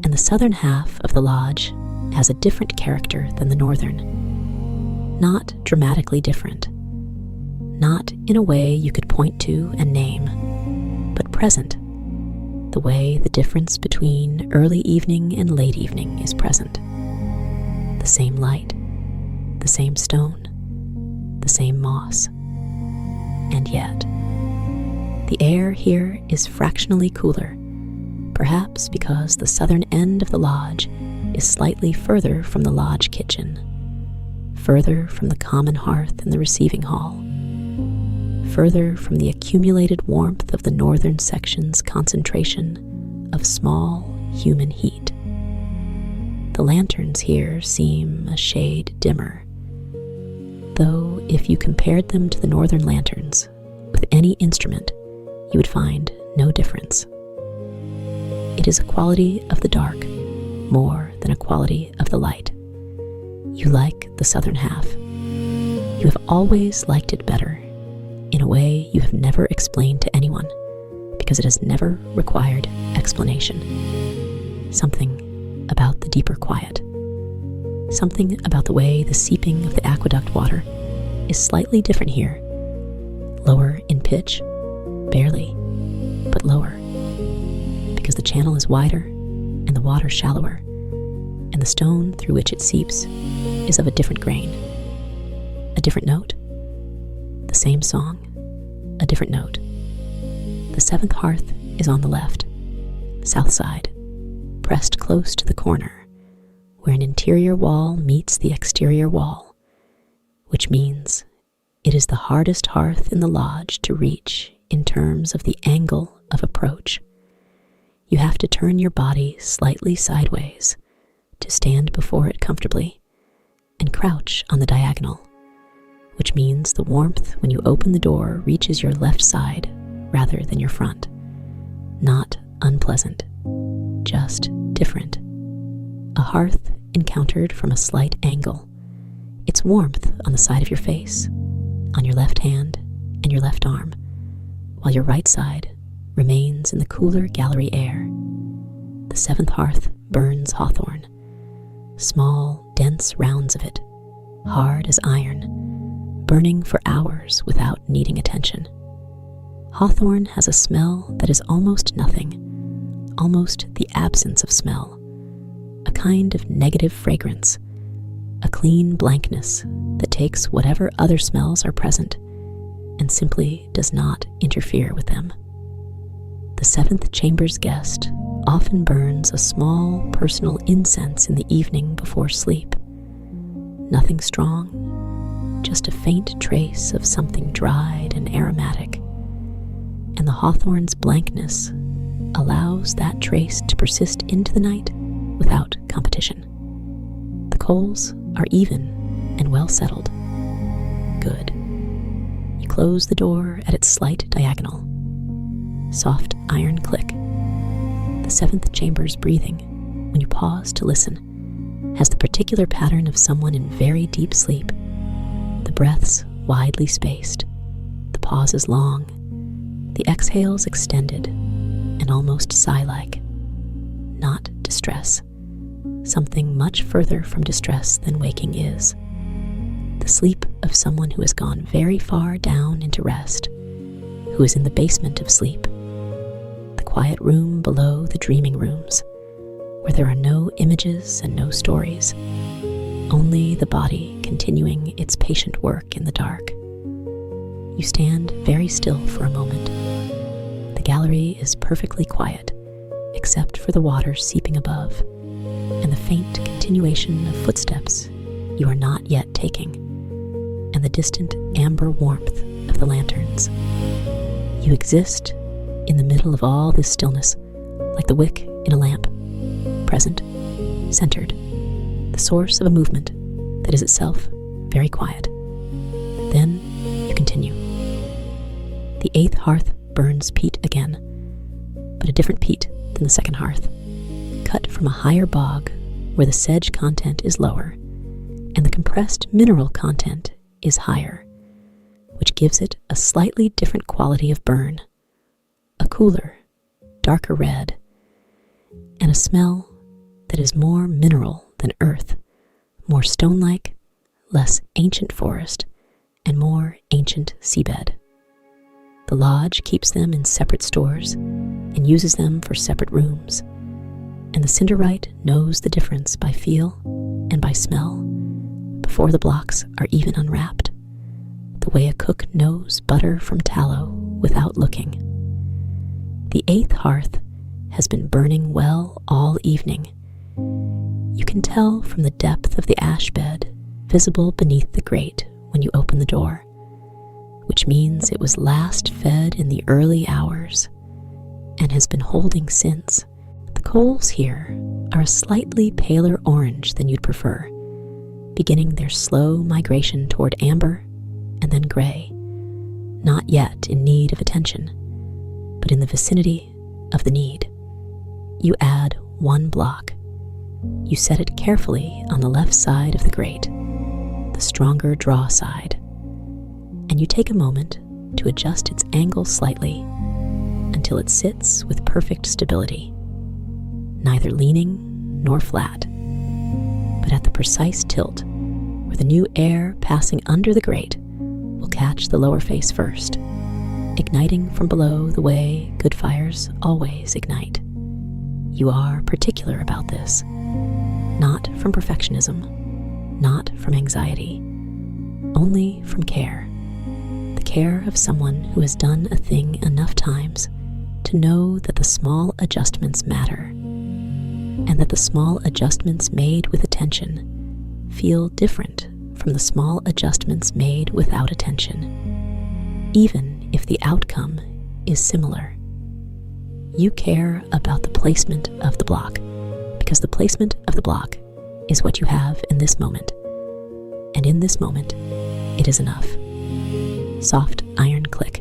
and the southern half of the lodge has a different character than the northern. Not dramatically different. Not in a way you could point to and name, but present, the way the difference between early evening and late evening is present. The same light, the same stone, the same moss. And yet, the air here is fractionally cooler, perhaps because the southern end of the lodge is slightly further from the lodge kitchen, further from the common hearth in the receiving hall, further from the accumulated warmth of the northern section's concentration of small human heat. The lanterns here seem a shade dimmer, though if you compared them to the northern lanterns with any instrument, you would find no difference. It is a quality of the dark more than a quality of the light. You like the southern half. You have always liked it better, in a way you have never explained to anyone, because it has never required explanation. Something about the deeper quiet. Something about the way the seeping of the aqueduct water is slightly different here. Lower in pitch, barely, but lower, because the channel is wider and the water shallower, and the stone through which it seeps is of a different grain. A different note. The same song, a different note. The seventh hearth is on the left, south side, pressed close to the corner, where an interior wall meets the exterior wall, which means it is the hardest hearth in the lodge to reach in terms of the angle of approach. You have to turn your body slightly sideways to stand before it comfortably and crouch on the diagonal, which means the warmth when you open the door reaches your left side rather than your front. Not unpleasant, just different. A hearth encountered from a slight angle. Its warmth on the side of your face, on your left hand and your left arm, while your right side remains in the cooler gallery air. The seventh hearth burns hawthorn, small, dense rounds of it, hard as iron, burning for hours without needing attention. Hawthorn has a smell that is almost nothing, almost the absence of smell, a kind of negative fragrance, a clean blankness that takes whatever other smells are present and simply does not interfere with them. The seventh chamber's guest often burns a small personal incense in the evening before sleep. Nothing strong, just a faint trace of something dried and aromatic, and the hawthorn's blankness allows that trace to persist into the night without competition. The coals are even and well settled. Good. You close the door at its slight diagonal. Soft iron click. The seventh chamber's breathing, when you pause to listen, has the particular pattern of someone in very deep sleep. The breaths widely spaced, the pauses long, the exhales extended and almost sigh-like. Not distress. Something much further from distress than waking is. The sleep of someone who has gone very far down into rest, who is in the basement of sleep, the quiet room below the dreaming rooms, where where there are no images and no stories, only the body continuing its patient work in the dark. You stand very still for a moment. The gallery is perfectly quiet, except for the water seeping above, and the faint continuation of footsteps you are not yet taking, and the distant amber warmth of the lanterns. You exist in the middle of all this stillness, like the wick in a lamp, present, centered, the source of a movement that is itself very quiet. Then you continue. The 8th hearth burns peat again, but a different peat than the 2nd hearth, cut from a higher bog where the sedge content is lower and the compressed mineral content is higher, which gives it a slightly different quality of burn, a cooler, darker red, and a smell that is more mineral than earth, more stone-like, less ancient forest, and more ancient seabed. The lodge keeps them in separate stores and uses them for separate rooms, and the Cinderwright knows the difference by feel and by smell before the blocks are even unwrapped, the way a cook knows butter from tallow without looking. The 8th hearth has been burning well all evening. You can tell from the depth of the ash bed visible beneath the grate when you open the door, which means it was last fed in the early hours and has been holding since. The coals here are a slightly paler orange than you'd prefer, beginning their slow migration toward amber and then gray, not yet in need of attention, but in the vicinity of the need. You add 1 block. You set it carefully on the left side of the grate, the stronger draw side, and you take a moment to adjust its angle slightly until it sits with perfect stability, neither leaning nor flat, but at the precise tilt where the new air passing under the grate will catch the lower face first, igniting from below the way good fires always ignite. You are particular about this, not from perfectionism, not from anxiety, only from care. The care of someone who has done a thing enough times to know that the small adjustments matter, and that the small adjustments made with attention feel different from the small adjustments made without attention, even if the outcome is similar. You care about the placement of the block, because the placement of the block is what you have in this moment, and in this moment, it is enough. Soft iron click.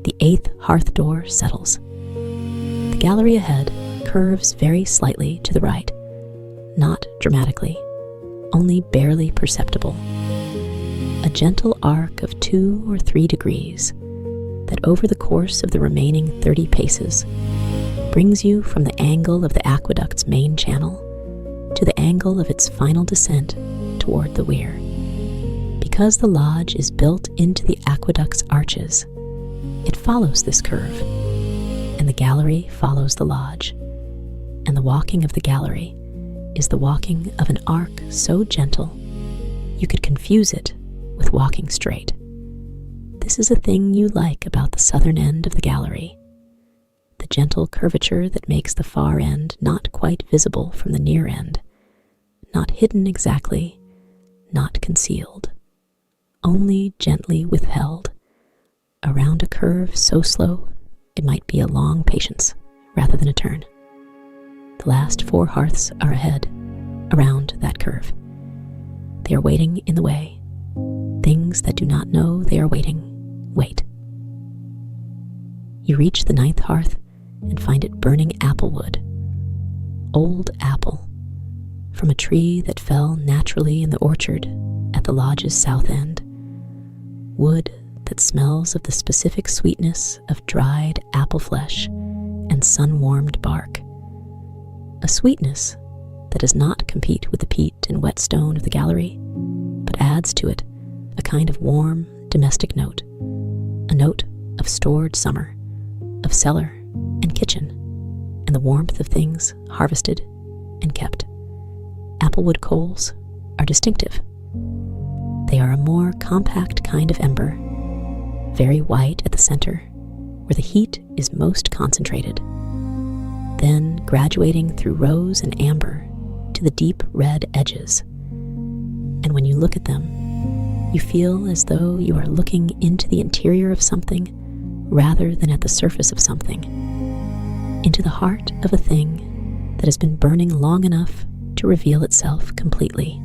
The 8th hearth door settles. The gallery ahead curves very slightly to the right, not dramatically, only barely perceptible. A gentle arc of 2 or 3 degrees that over the course of the remaining 30 paces brings you from the angle of the aqueduct's main channel to the angle of its final descent toward the weir. Because the lodge is built into the aqueduct's arches, it follows this curve, and the gallery follows the lodge, and the walking of the gallery is the walking of an arc so gentle you could confuse it with walking straight. This is a thing you like about the southern end of the gallery, the gentle curvature that makes the far end not quite visible from the near end, not hidden exactly, not concealed, only gently withheld, around a curve so slow it might be a long patience rather than a turn. The last 4 hearths are ahead, around that curve. They are waiting in the way. Things that do not know they are waiting, wait. You reach the 9th hearth and find it burning apple wood, old apple, from a tree that fell naturally in the orchard at the lodge's south end, wood that smells of the specific sweetness of dried apple flesh and sun-warmed bark, a sweetness that does not compete with the peat and whetstone of the gallery, but adds to it a kind of warm domestic note, a note of stored summer, of cellar and kitchen, and the warmth of things harvested and kept. Applewood coals are distinctive. They are a more compact kind of ember, very white at the center, where the heat is most concentrated, then graduating through rose and amber to the deep red edges. And when you look at them, you feel as though you are looking into the interior of something rather than at the surface of something, into the heart of a thing that has been burning long enough to reveal itself completely.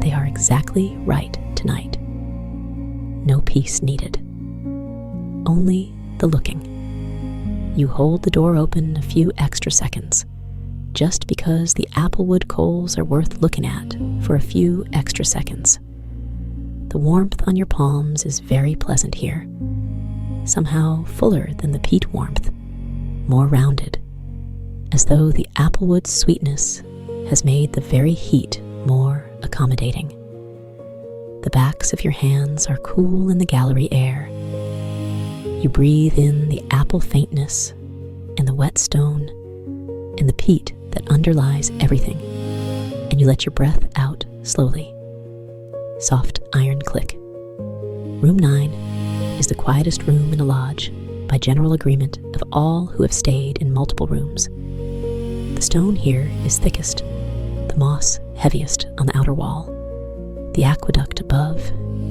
They are exactly right tonight. No peace needed. Only the looking. You hold the door open a few extra seconds, just because the applewood coals are worth looking at for a few extra seconds. The warmth on your palms is very pleasant here, somehow fuller than the peat warmth, more rounded, as though the applewood sweetness has made the very heat more accommodating. The backs of your hands are cool in the gallery air. You breathe in the apple faintness and the wet stone and the peat that underlies everything, and you let your breath out slowly. Soft iron click. Room 9 is the quietest room in a lodge by general agreement of all who have stayed in multiple rooms. The stone here is thickest, the moss heaviest on the outer wall, the aqueduct above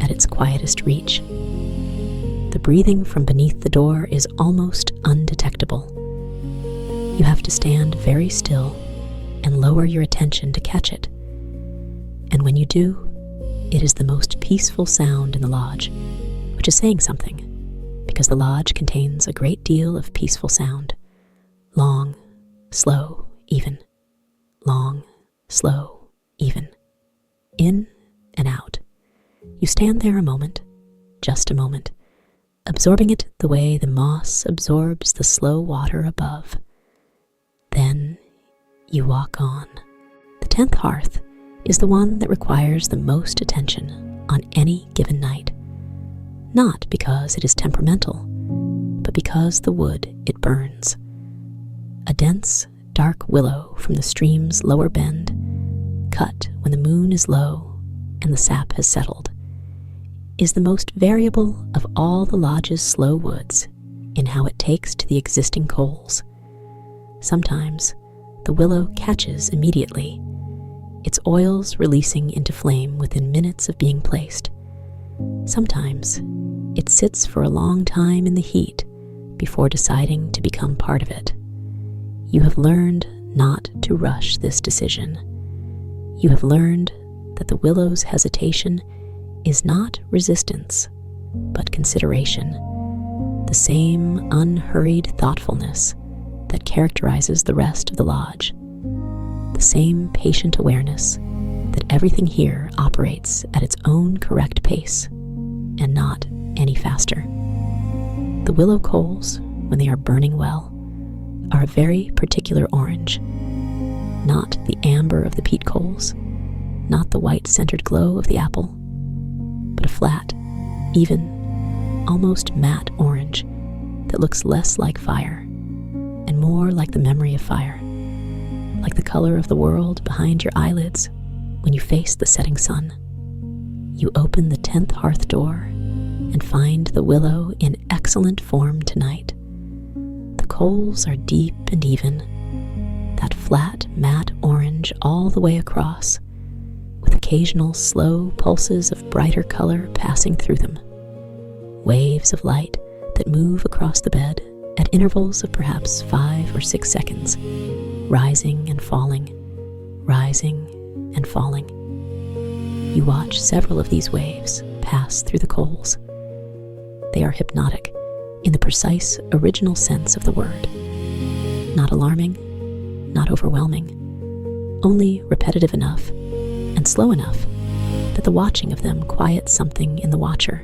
at its quietest reach. The breathing from beneath the door is almost undetectable. You have to stand very still and lower your attention to catch it. And when you do, it is the most peaceful sound in the lodge, which is saying something, because the lodge contains a great deal of peaceful sound. Long, slow, even. Long, slow, even. In and out. You stand there a moment, just a moment, absorbing it the way the moss absorbs the slow water above. Then you walk on. The 10th hearth is the one that requires the most attention on any given night, not because it is temperamental, but because the wood it burns. A dense, dark willow from the stream's lower bend, cut when the moon is low and the sap has settled, is the most variable of all the lodge's slow woods in how it takes to the existing coals. Sometimes the willow catches immediately, its oils releasing into flame within minutes of being placed. Sometimes it sits for a long time in the heat before deciding to become part of it. You have learned not to rush this decision. You have learned that the willow's hesitation is not resistance, but consideration, the same unhurried thoughtfulness that characterizes the rest of the lodge, the same patient awareness that everything here operates at its own correct pace and not any faster. The willow coals, when they are burning well, are a very particular orange, not the amber of the peat coals, not the white-centered glow of the apple, but a flat, even, almost matte orange that looks less like fire and more like the memory of fire, like the color of the world behind your eyelids when you face the setting sun. You open the 10th hearth door and find the willow in excellent form tonight. The coals are deep and even, that flat, matte orange all the way across, with occasional slow pulses of brighter color passing through them. Waves of light that move across the bed at intervals of perhaps 5 or 6 seconds, rising and falling, rising and falling. You watch several of these waves pass through the coals. They are hypnotic in the precise original sense of the word. Not alarming, not overwhelming, only repetitive enough and slow enough that the watching of them quiets something in the watcher,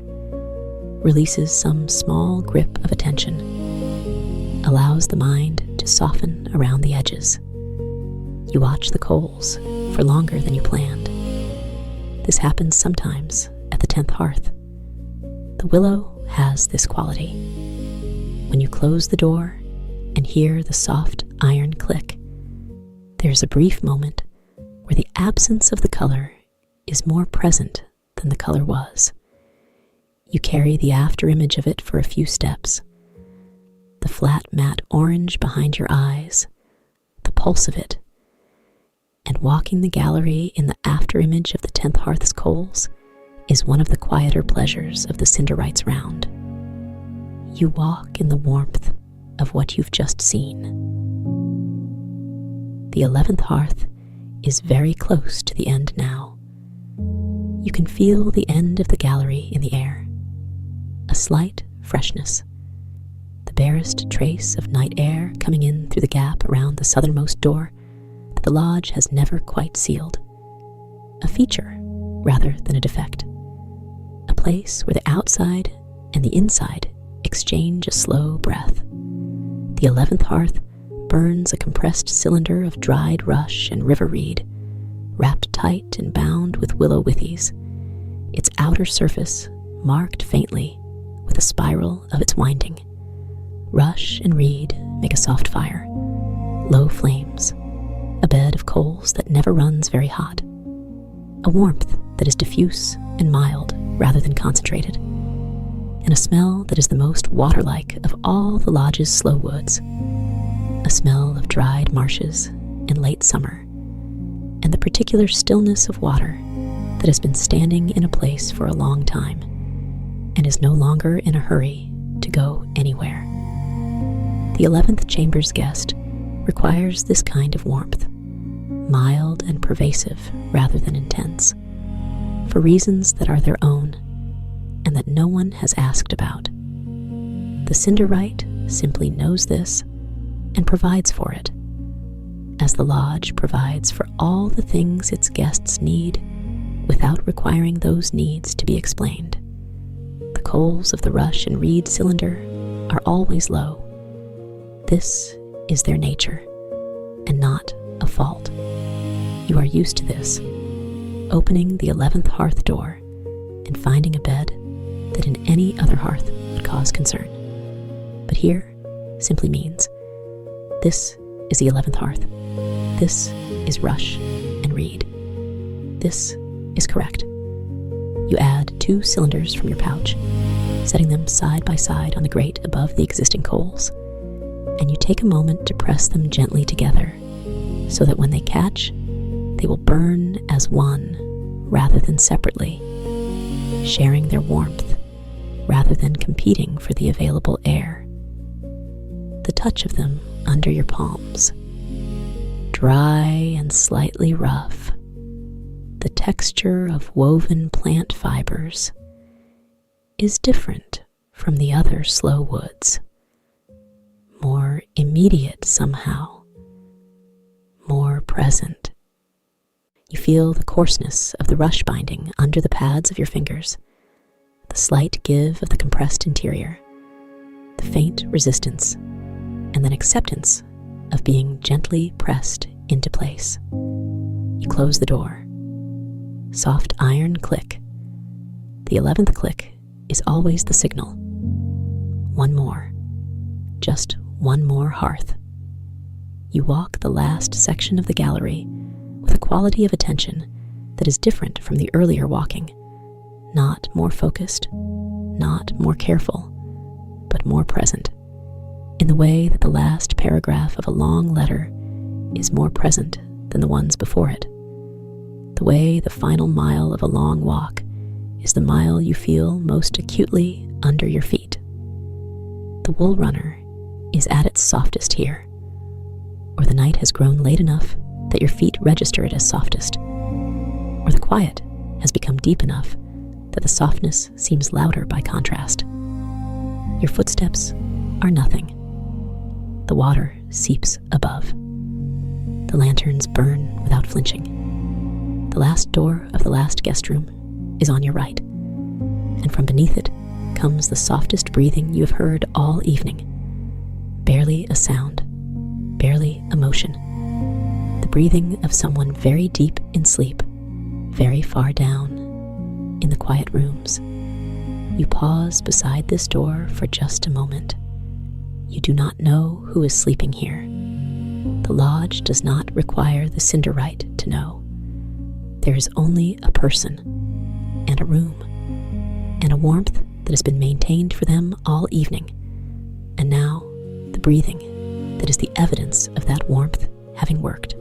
releases some small grip of attention, allows the mind to soften around the edges. You watch the coals for longer than you planned. This happens sometimes at the 10th hearth. The willow has this quality. When you close the door and hear the soft, iron click, there's a brief moment where the absence of the color is more present than the color was. You carry the after image of it for a few steps. The flat matte orange behind your eyes, the pulse of it, and walking the gallery in the after image of the 10th Hearth's coals is one of the quieter pleasures of the Cinderwright's round. You walk in the warmth of what you've just seen. The 11th Hearth is very close to the end now. You can feel the end of the gallery in the air. A slight freshness. The barest trace of night air coming in through the gap around the southernmost door that the lodge has never quite sealed. A feature rather than a defect. A place where the outside and the inside exchange a slow breath. The 11th Hearth burns a compressed cylinder of dried rush and river reed, wrapped tight and bound with willow withies, its outer surface marked faintly with a spiral of its winding. Rush and reed make a soft fire, low flames, a bed of coals that never runs very hot, a warmth that is diffuse and mild rather than concentrated, and a smell that is the most water-like of all the lodge's slow woods, a smell of dried marshes in late summer, and the particular stillness of water that has been standing in a place for a long time and is no longer in a hurry to go anywhere. The 11th chamber's guest requires this kind of warmth, mild and pervasive rather than intense, for reasons that are their own and that no one has asked about. The Cinderwright simply knows this and provides for it, as the lodge provides for all the things its guests need without requiring those needs to be explained. The coals of the rush and reed cylinder are always low. This is their nature, and not a fault. You are used to this, opening the 11th Hearth door and finding a bed that in any other hearth would cause concern. But here simply means, this is the 11th Hearth. This is rush and reed. This is correct. You add 2 cylinders from your pouch, setting them side by side on the grate above the existing coals, and you take a moment to press them gently together so that when they catch, they will burn as one rather than separately, sharing their warmth rather than competing for the available air. The touch of them under your palms, dry and slightly rough, the texture of woven plant fibers, is different from the other slow woods, more immediate somehow, more present. You feel the coarseness of the rush binding under the pads of your fingers, the slight give of the compressed interior, the faint resistance, and then acceptance of being gently pressed into place. You close the door. Soft iron click. The 11th click is always the signal. One more. Just one more hearth. You walk the last section of the gallery with a quality of attention that is different from the earlier walking, not more focused, not more careful, but more present, in the way that the last paragraph of a long letter is more present than the ones before it, the way the final mile of a long walk is the mile you feel most acutely under your feet. The wool runner is at its softest here, or the night has grown late enough that your feet register it as softest, or the quiet has become deep enough that the softness seems louder by contrast. Your footsteps are nothing. The water seeps above. The lanterns burn without flinching. The last door of the last guest room is on your right, and from beneath it comes the softest breathing you have heard all evening. Barely a sound, barely a motion. The breathing of someone very deep in sleep, very far down in the quiet rooms. You pause beside this door for just a moment. You do not know who is sleeping here, The lodge does not require the Cinderwright to know. There is only a person, and a room, and a warmth that has been maintained for them all evening, and now the breathing that is the evidence of that warmth having worked.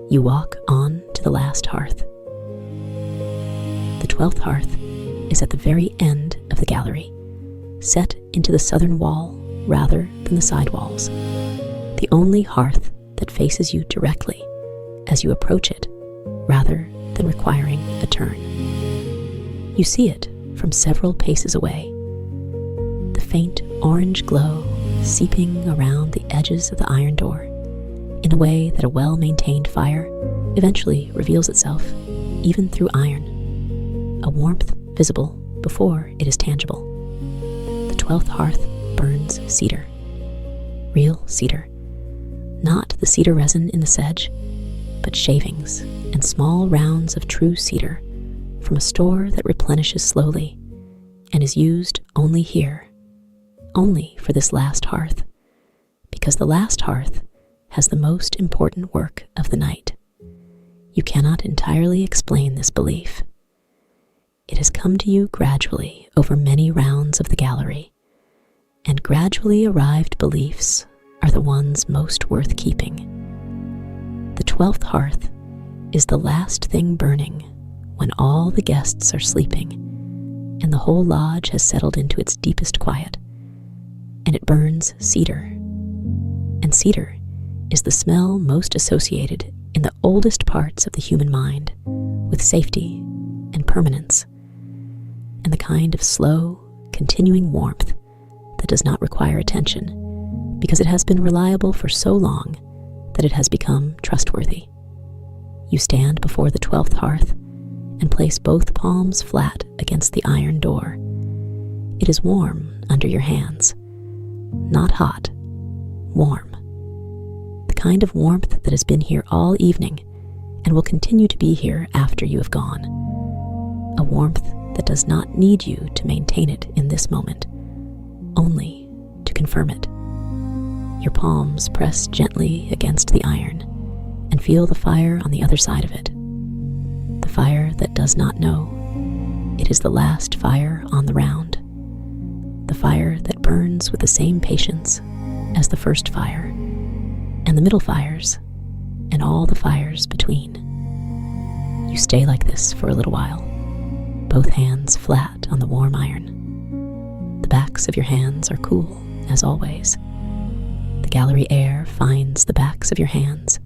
You walk on to the last hearth. The 12th hearth is at the very end of the gallery, set into the southern wall rather than the side walls, the only hearth that faces you directly as you approach it rather than requiring a turn. You see it from several paces away, the faint orange glow seeping around the edges of the iron door in a way that a well-maintained fire eventually reveals itself even through iron, a warmth visible before it is tangible. The 12th hearth burns cedar, real cedar, not the cedar resin in the sedge, but shavings and small rounds of true cedar from a store that replenishes slowly and is used only here, only for this last hearth, because the last hearth has the most important work of the night. You cannot entirely explain this belief. It has come to you gradually over many rounds of the gallery, and gradually arrived beliefs are the ones most worth keeping. The 12th hearth is the last thing burning when all the guests are sleeping and the whole lodge has settled into its deepest quiet, and it burns cedar. And cedar is the smell most associated in the oldest parts of the human mind with safety and permanence, and the kind of slow, continuing warmth that does not require attention because it has been reliable for so long that it has become trustworthy. You stand before the 12th hearth and place both palms flat against the iron door. It is warm under your hands, not hot, warm. The kind of warmth that has been here all evening and will continue to be here after you have gone. A warmth that does not need you to maintain it in this moment, only to confirm it. Your palms press gently against the iron and feel the fire on the other side of it. The fire that does not know. It is the last fire on the round. The fire that burns with the same patience as the first fire, and the middle fires, and all the fires between. You stay like this for a little while, both hands flat on the warm iron. The backs of your hands are cool, as always. The gallery air finds the backs of your hands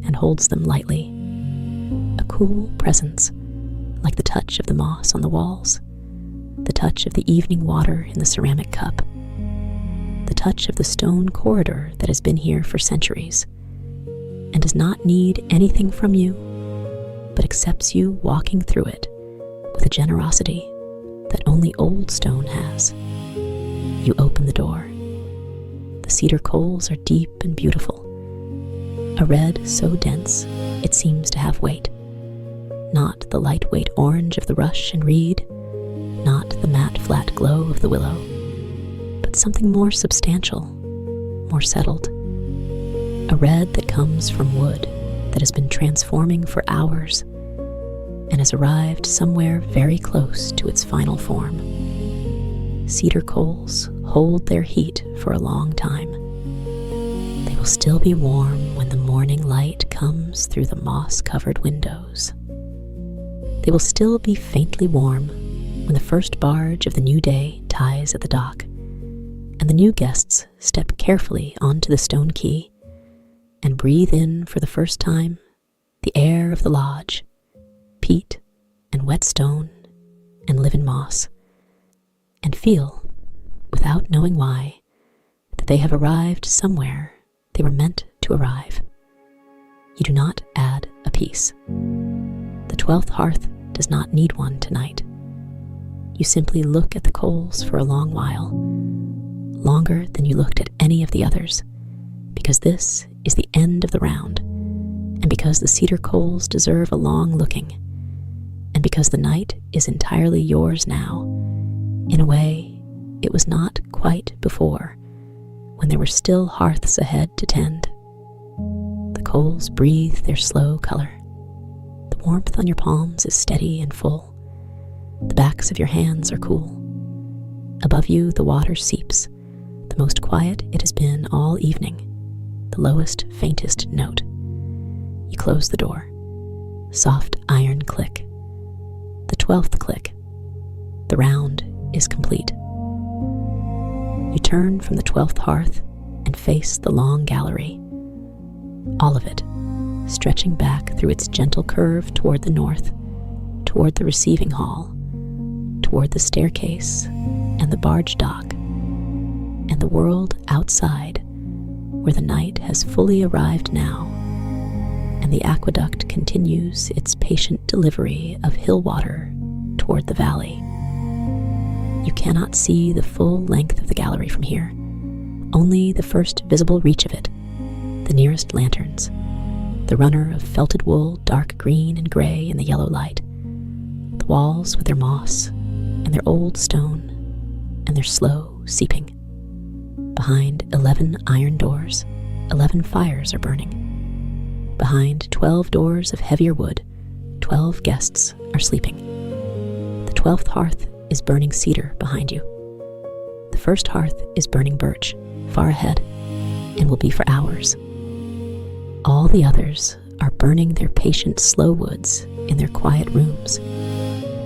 and holds them lightly. A cool presence, like the touch of the moss on the walls, the touch of the evening water in the ceramic cup, the touch of the stone corridor that has been here for centuries and does not need anything from you, but accepts you walking through it with a generosity that only old stone has. You open the door. The cedar coals are deep and beautiful, a red so dense it seems to have weight, not the lightweight orange of the rush and reed, not the matte flat glow of the willow, but something more substantial, more settled, a red that comes from wood that has been transforming for hours and has arrived somewhere very close to its final form. Cedar coals hold their heat for a long time. They will still be warm when the morning light comes through the moss-covered windows. They will still be faintly warm when the first barge of the new day ties at the dock, and the new guests step carefully onto the stone quay and breathe in for the first time the air of the lodge, peat and wet stone and living moss, and feel, without knowing why, that they have arrived somewhere they were meant to arrive. You do not add a piece. The 12th hearth does not need one tonight. You simply look at the coals for a long while, longer than you looked at any of the others, because this is the end of the round, and because the cedar coals deserve a long looking, and because the night is entirely yours now, in a way it was not quite before, when there were still hearths ahead to tend. coals breathe their slow color. The warmth on your palms is steady and full. The backs of your hands are cool. Above you, the water seeps, the most quiet it has been all evening, the lowest, faintest note. You close the door. Soft iron click. The 12th click. The round is complete. You turn from the 12th hearth and face the long gallery. All of it, stretching back through its gentle curve toward the north, toward the receiving hall, toward the staircase and the barge dock, and the world outside, where the night has fully arrived now, and the aqueduct continues its patient delivery of hill water toward the valley. You cannot see the full length of the gallery from here, only the first visible reach of it, the nearest lanterns, the runner of felted wool, dark green and gray in the yellow light, the walls with their moss and their old stone and their slow seeping. Behind 11 iron doors, 11 fires are burning. Behind 12 doors of heavier wood, 12 guests are sleeping. The 12th hearth is burning cedar behind you. The first hearth is burning birch, far ahead, and will be for hours. All the others are burning their patient slow woods in their quiet rooms,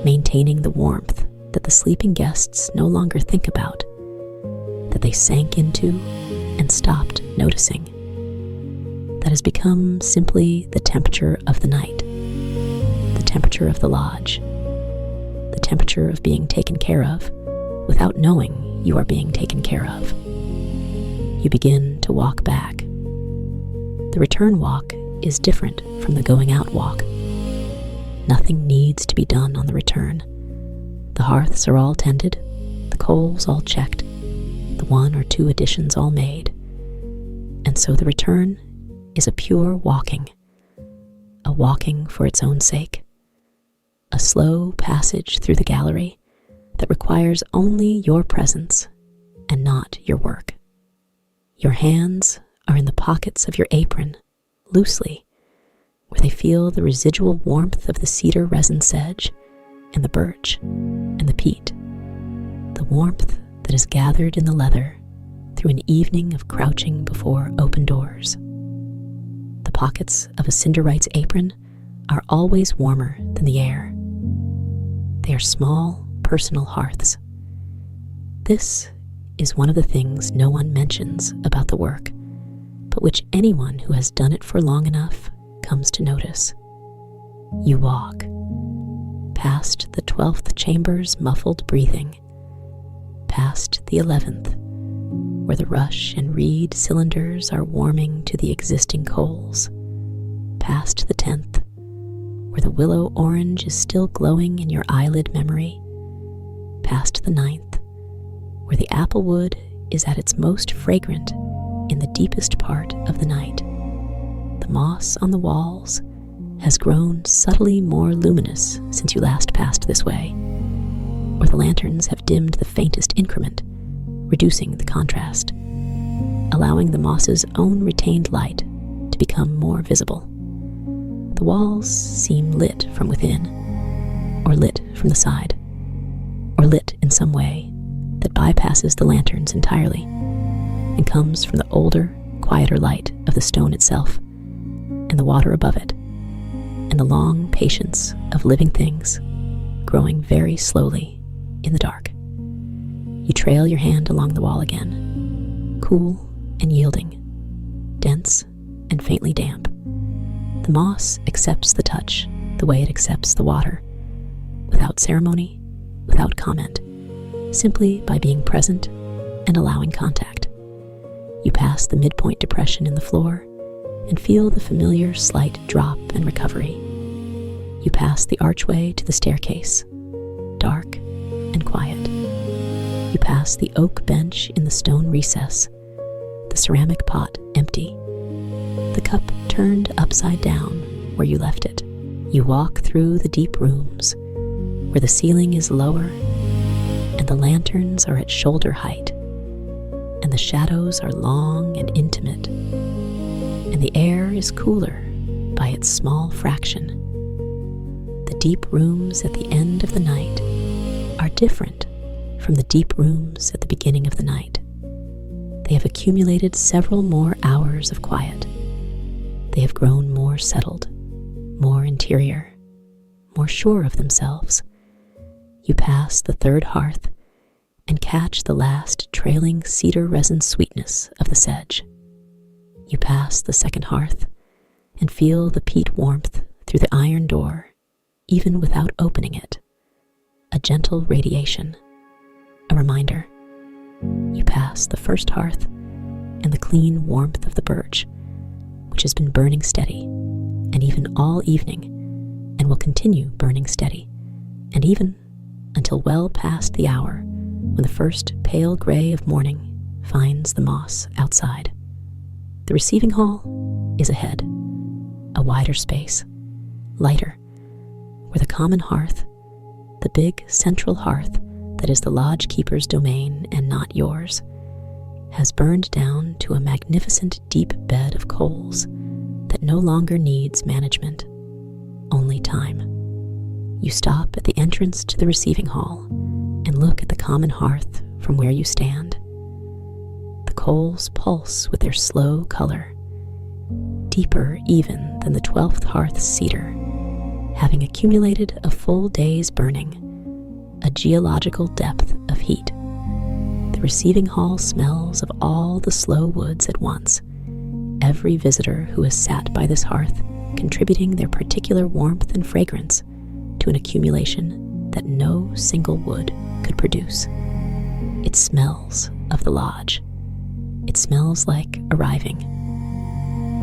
maintaining the warmth that the sleeping guests no longer think about, that they sank into and stopped noticing, that has become simply the temperature of the night, the temperature of the lodge, the temperature of being taken care of without knowing you are being taken care of. You begin to walk back. The return walk is different from the going out walk. Nothing needs to be done on the return. The hearths are all tended, the coals all checked, the 1 or 2 additions all made. And so the return is a pure walking, a walking for its own sake, a slow passage through the gallery that requires only your presence and not your work. Your hands are in the pockets of your apron, loosely, where they feel the residual warmth of the cedar resin sedge and the birch and the peat, the warmth that is gathered in the leather through an evening of crouching before open doors. The pockets of a Cinderwright's apron are always warmer than the air. They are small, personal hearths. This is one of the things no one mentions about the work, but which anyone who has done it for long enough comes to notice. You walk past the 12th chamber's muffled breathing, past the 11th, where the rush and reed cylinders are warming to the existing coals, past the 10th, where the willow orange is still glowing in your eyelid memory, past the 9th, where the apple wood is at its most fragrant in the deepest part of the night. The moss on the walls has grown subtly more luminous since you last passed this way, or the lanterns have dimmed the faintest increment, reducing the contrast, allowing the moss's own retained light to become more visible. The walls seem lit from within, or lit from the side, or lit in some way that bypasses the lanterns entirely and comes from the older, quieter light of the stone itself and the water above it, and the long patience of living things growing very slowly in the dark. You trail your hand along the wall again, cool and yielding, dense and faintly damp. The moss accepts the touch the way it accepts the water, without ceremony, without comment, simply by being present and allowing contact. You pass the midpoint depression in the floor and feel the familiar slight drop and recovery. You pass the archway to the staircase, dark and quiet. You pass the oak bench in the stone recess, the ceramic pot empty, the cup turned upside down where you left it. You walk through the deep rooms where the ceiling is lower and the lanterns are at shoulder height and the shadows are long and intimate, and the air is cooler by its small fraction. The deep rooms at the end of the night are different from the deep rooms at the beginning of the night. They have accumulated several more hours of quiet. They have grown more settled, more interior, more sure of themselves. You pass the third hearth and catch the last trailing cedar resin sweetness of the sedge. You pass the second hearth and feel the peat warmth through the iron door, even without opening it. A gentle radiation, a reminder. You pass the first hearth and the clean warmth of the birch, which has been burning steady, and even all evening, and will continue burning steady, and even until well past the hour when the first pale gray of morning finds the moss outside. The receiving hall is ahead, a wider space, lighter, where the common hearth, the big central hearth that is the lodge keeper's domain and not yours, has burned down to a magnificent deep bed of coals that no longer needs management, only time. You stop at the entrance to the receiving hall and look at the common hearth from where you stand. The coals pulse with their slow color, deeper even than the 12th hearth's cedar, having accumulated a full day's burning, a geological depth of heat. The receiving hall smells of all the slow woods at once, every visitor who has sat by this hearth contributing their particular warmth and fragrance to an accumulation that no single wood could produce. It smells of the lodge. It smells like arriving.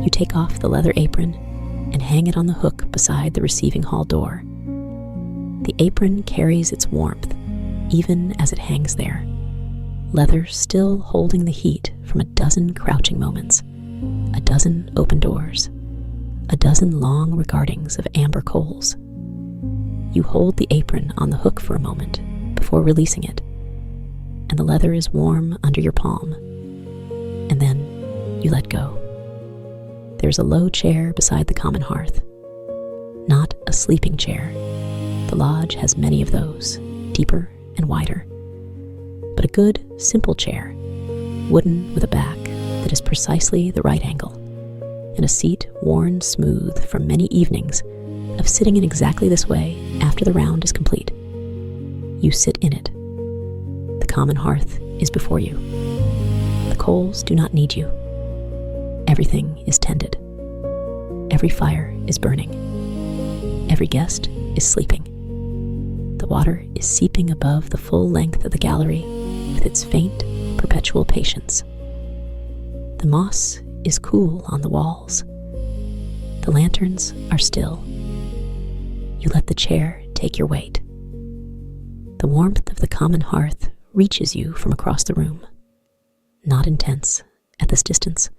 You take off the leather apron and hang it on the hook beside the receiving hall door. The apron carries its warmth, even as it hangs there, leather still holding the heat from a dozen crouching moments, a dozen open doors, a dozen long regardings of amber coals. You hold the apron on the hook for a moment before releasing it, and the leather is warm under your palm, and then you let go. There's a low chair beside the common hearth, not a sleeping chair. The lodge has many of those, deeper and wider, but a good, simple chair, wooden with a back that is precisely the right angle, and a seat worn smooth from many evenings of sitting in exactly this way after the round is complete. You sit in it. The common hearth is before you. The coals do not need you. Everything is tended. Every fire is burning. Every guest is sleeping. The water is seeping above the full length of the gallery with its faint, perpetual patience. The moss is cool on the walls. The lanterns are still. You let the chair take your weight. The warmth of the common hearth reaches you from across the room. Not intense at this distance,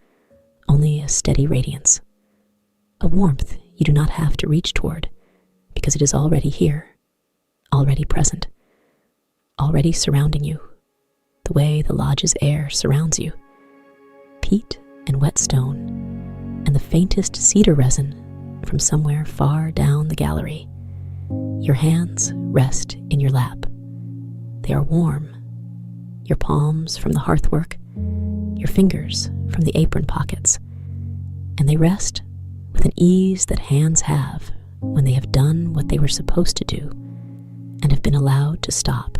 only a steady radiance. A warmth you do not have to reach toward because it is already here, already present, already surrounding you, the way the lodge's air surrounds you. Peat and wet stone, and the faintest cedar resin from somewhere far down the gallery. Your hands rest in your lap. They are warm. Your palms from the hearthwork, your fingers from the apron pockets, and they rest with an ease that hands have when they have done what they were supposed to do and have been allowed to stop.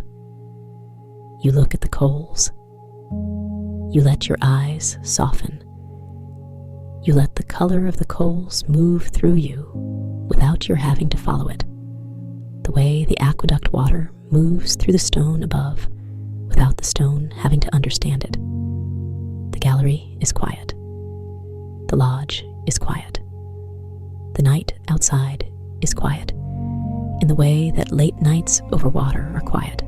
You look at the coals. You let your eyes soften. You let the color of the coals move through you without your having to follow it, the way the aqueduct water moves through the stone above without the stone having to understand it. The gallery is quiet. The lodge is quiet. The night outside is quiet, in the way that late nights over water are quiet.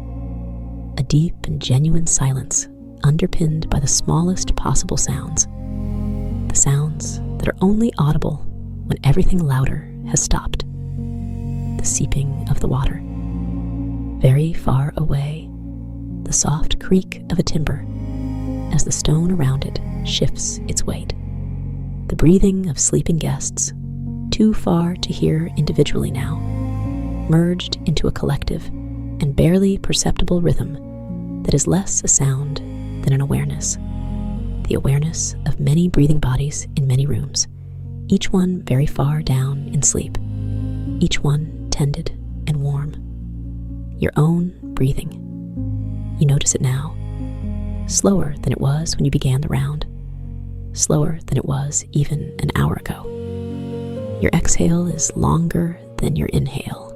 A deep and genuine silence underpinned by the smallest possible sounds, the sounds that are only audible when everything louder has stopped. The seeping of the water. Very far away, the soft creak of a timber as the stone around it shifts its weight. The breathing of sleeping guests, too far to hear individually now, merged into a collective and barely perceptible rhythm that is less a sound than an awareness. The awareness of many breathing bodies in many rooms, each one very far down in sleep, each one tended and warm. Your own breathing. You notice it now, slower than it was when you began the round, slower than it was even an hour ago. Your exhale is longer than your inhale.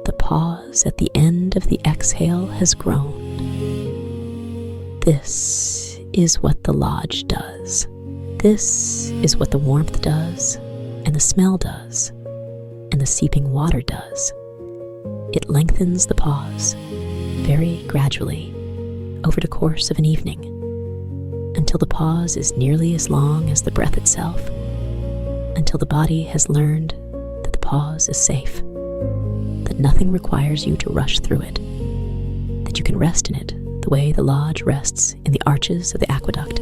The pause at the end of the exhale has grown. This is what the lodge does. This is what the warmth does, and the smell does, and the seeping water does. It lengthens the pause, very gradually, over the course of an evening, until the pause is nearly as long as the breath itself, until the body has learned that the pause is safe, that nothing requires you to rush through it, that you can rest in it the way the lodge rests in the arches of the aqueduct,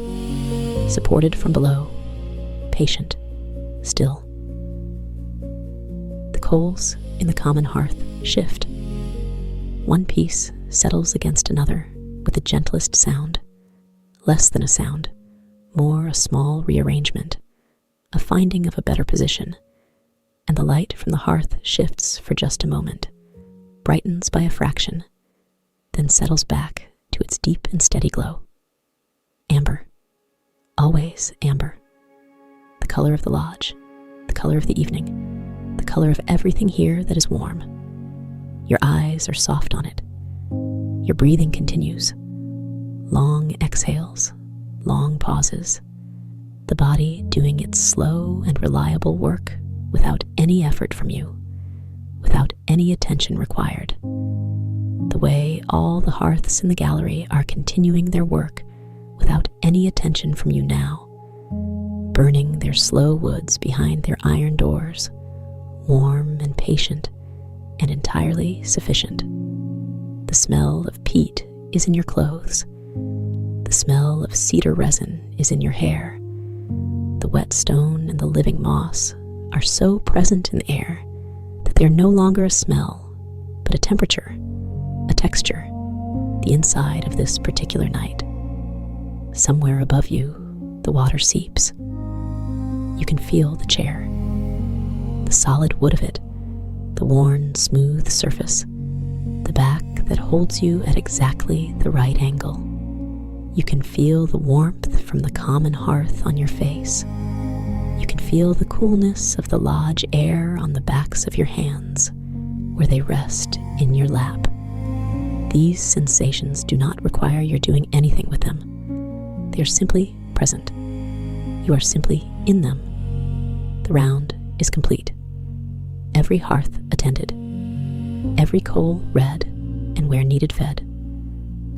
supported from below, patient, still. The coals in the common hearth shift. One piece settles against another with the gentlest sound, less than a sound, more a small rearrangement, a finding of a better position, and the light from the hearth shifts for just a moment, brightens by a fraction, then settles back to its deep and steady glow. Amber. Always amber. The color of the lodge, the color of the evening, the color of everything here that is warm. Your eyes are soft on it. Your breathing continues. Long exhales, long pauses. The body doing its slow and reliable work without any effort from you, without any attention required. The way all the hearths in the gallery are continuing their work without any attention from you now, burning their slow woods behind their iron doors, warm and patient and entirely sufficient. The smell of peat is in your clothes. The smell of cedar resin is in your hair. The wet stone and the living moss are so present in the air that they are no longer a smell, but a temperature, a texture, the inside of this particular night. Somewhere above you, the water seeps. You can feel the chair, the solid wood of it, the worn, smooth surface, the back that holds you at exactly the right angle. You can feel the warmth from the common hearth on your face. You can feel the coolness of the lodge air on the backs of your hands, where they rest in your lap. These sensations do not require your doing anything with them. They are simply present. You are simply in them. The round is complete. Every hearth attended. Every coal read, and where needed fed.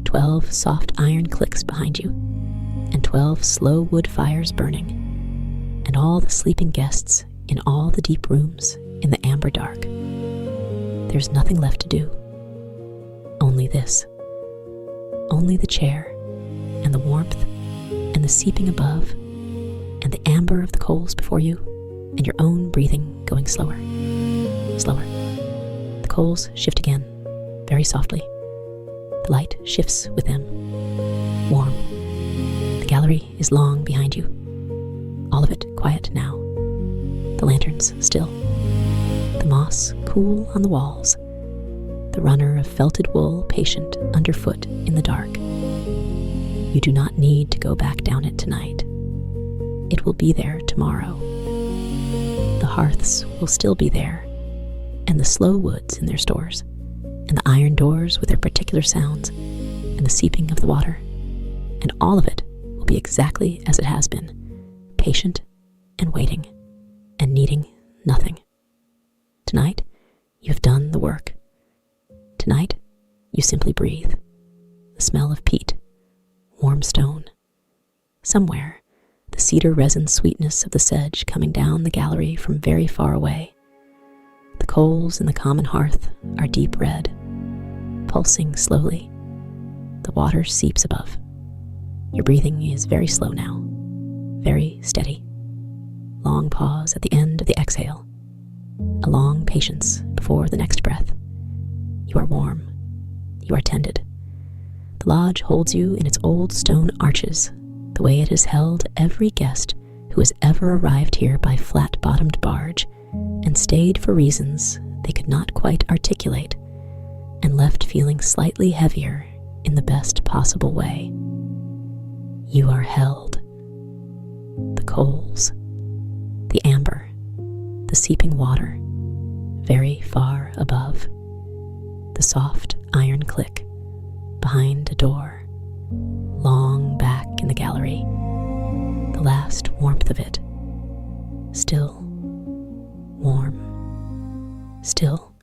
12 soft iron clicks behind you, and 12 slow wood fires burning, and all the sleeping guests in all the deep rooms in the amber dark. There's nothing left to do. Only this. Only the chair, and the warmth, and the seeping above, and the amber of the coals before you, and your own breathing going slower, slower. The coals shift again, very softly. The light shifts with them, warm. The gallery is long behind you, all of it quiet now. The lanterns still, the moss cool on the walls, the runner of felted wool patient underfoot in the dark. You do not need to go back down it tonight. It will be there tomorrow. The hearths will still be there, and the slow woods in their stores, and the iron doors with their particular sounds, and the seeping of the water, and all of it will be exactly as it has been, patient and waiting, and needing nothing. Tonight, you have done the work. Tonight, you simply breathe. The smell of peat, warm stone. Somewhere, the cedar resin sweetness of the sedge coming down the gallery from very far away. The coals in the common hearth are deep red, pulsing slowly. The water seeps above. Your breathing is very slow now, very steady. Long pause at the end of the exhale. A long patience before the next breath. You are warm. You are tended. The lodge holds you in its old stone arches, the way it has held every guest who has ever arrived here by flat-bottomed barge and stayed for reasons they could not quite articulate and left feeling slightly heavier in the best possible way. You are held. The coals, the amber, the seeping water, very far above. The soft iron click behind a door, long back in the gallery. The last warmth of it. Still warm. Still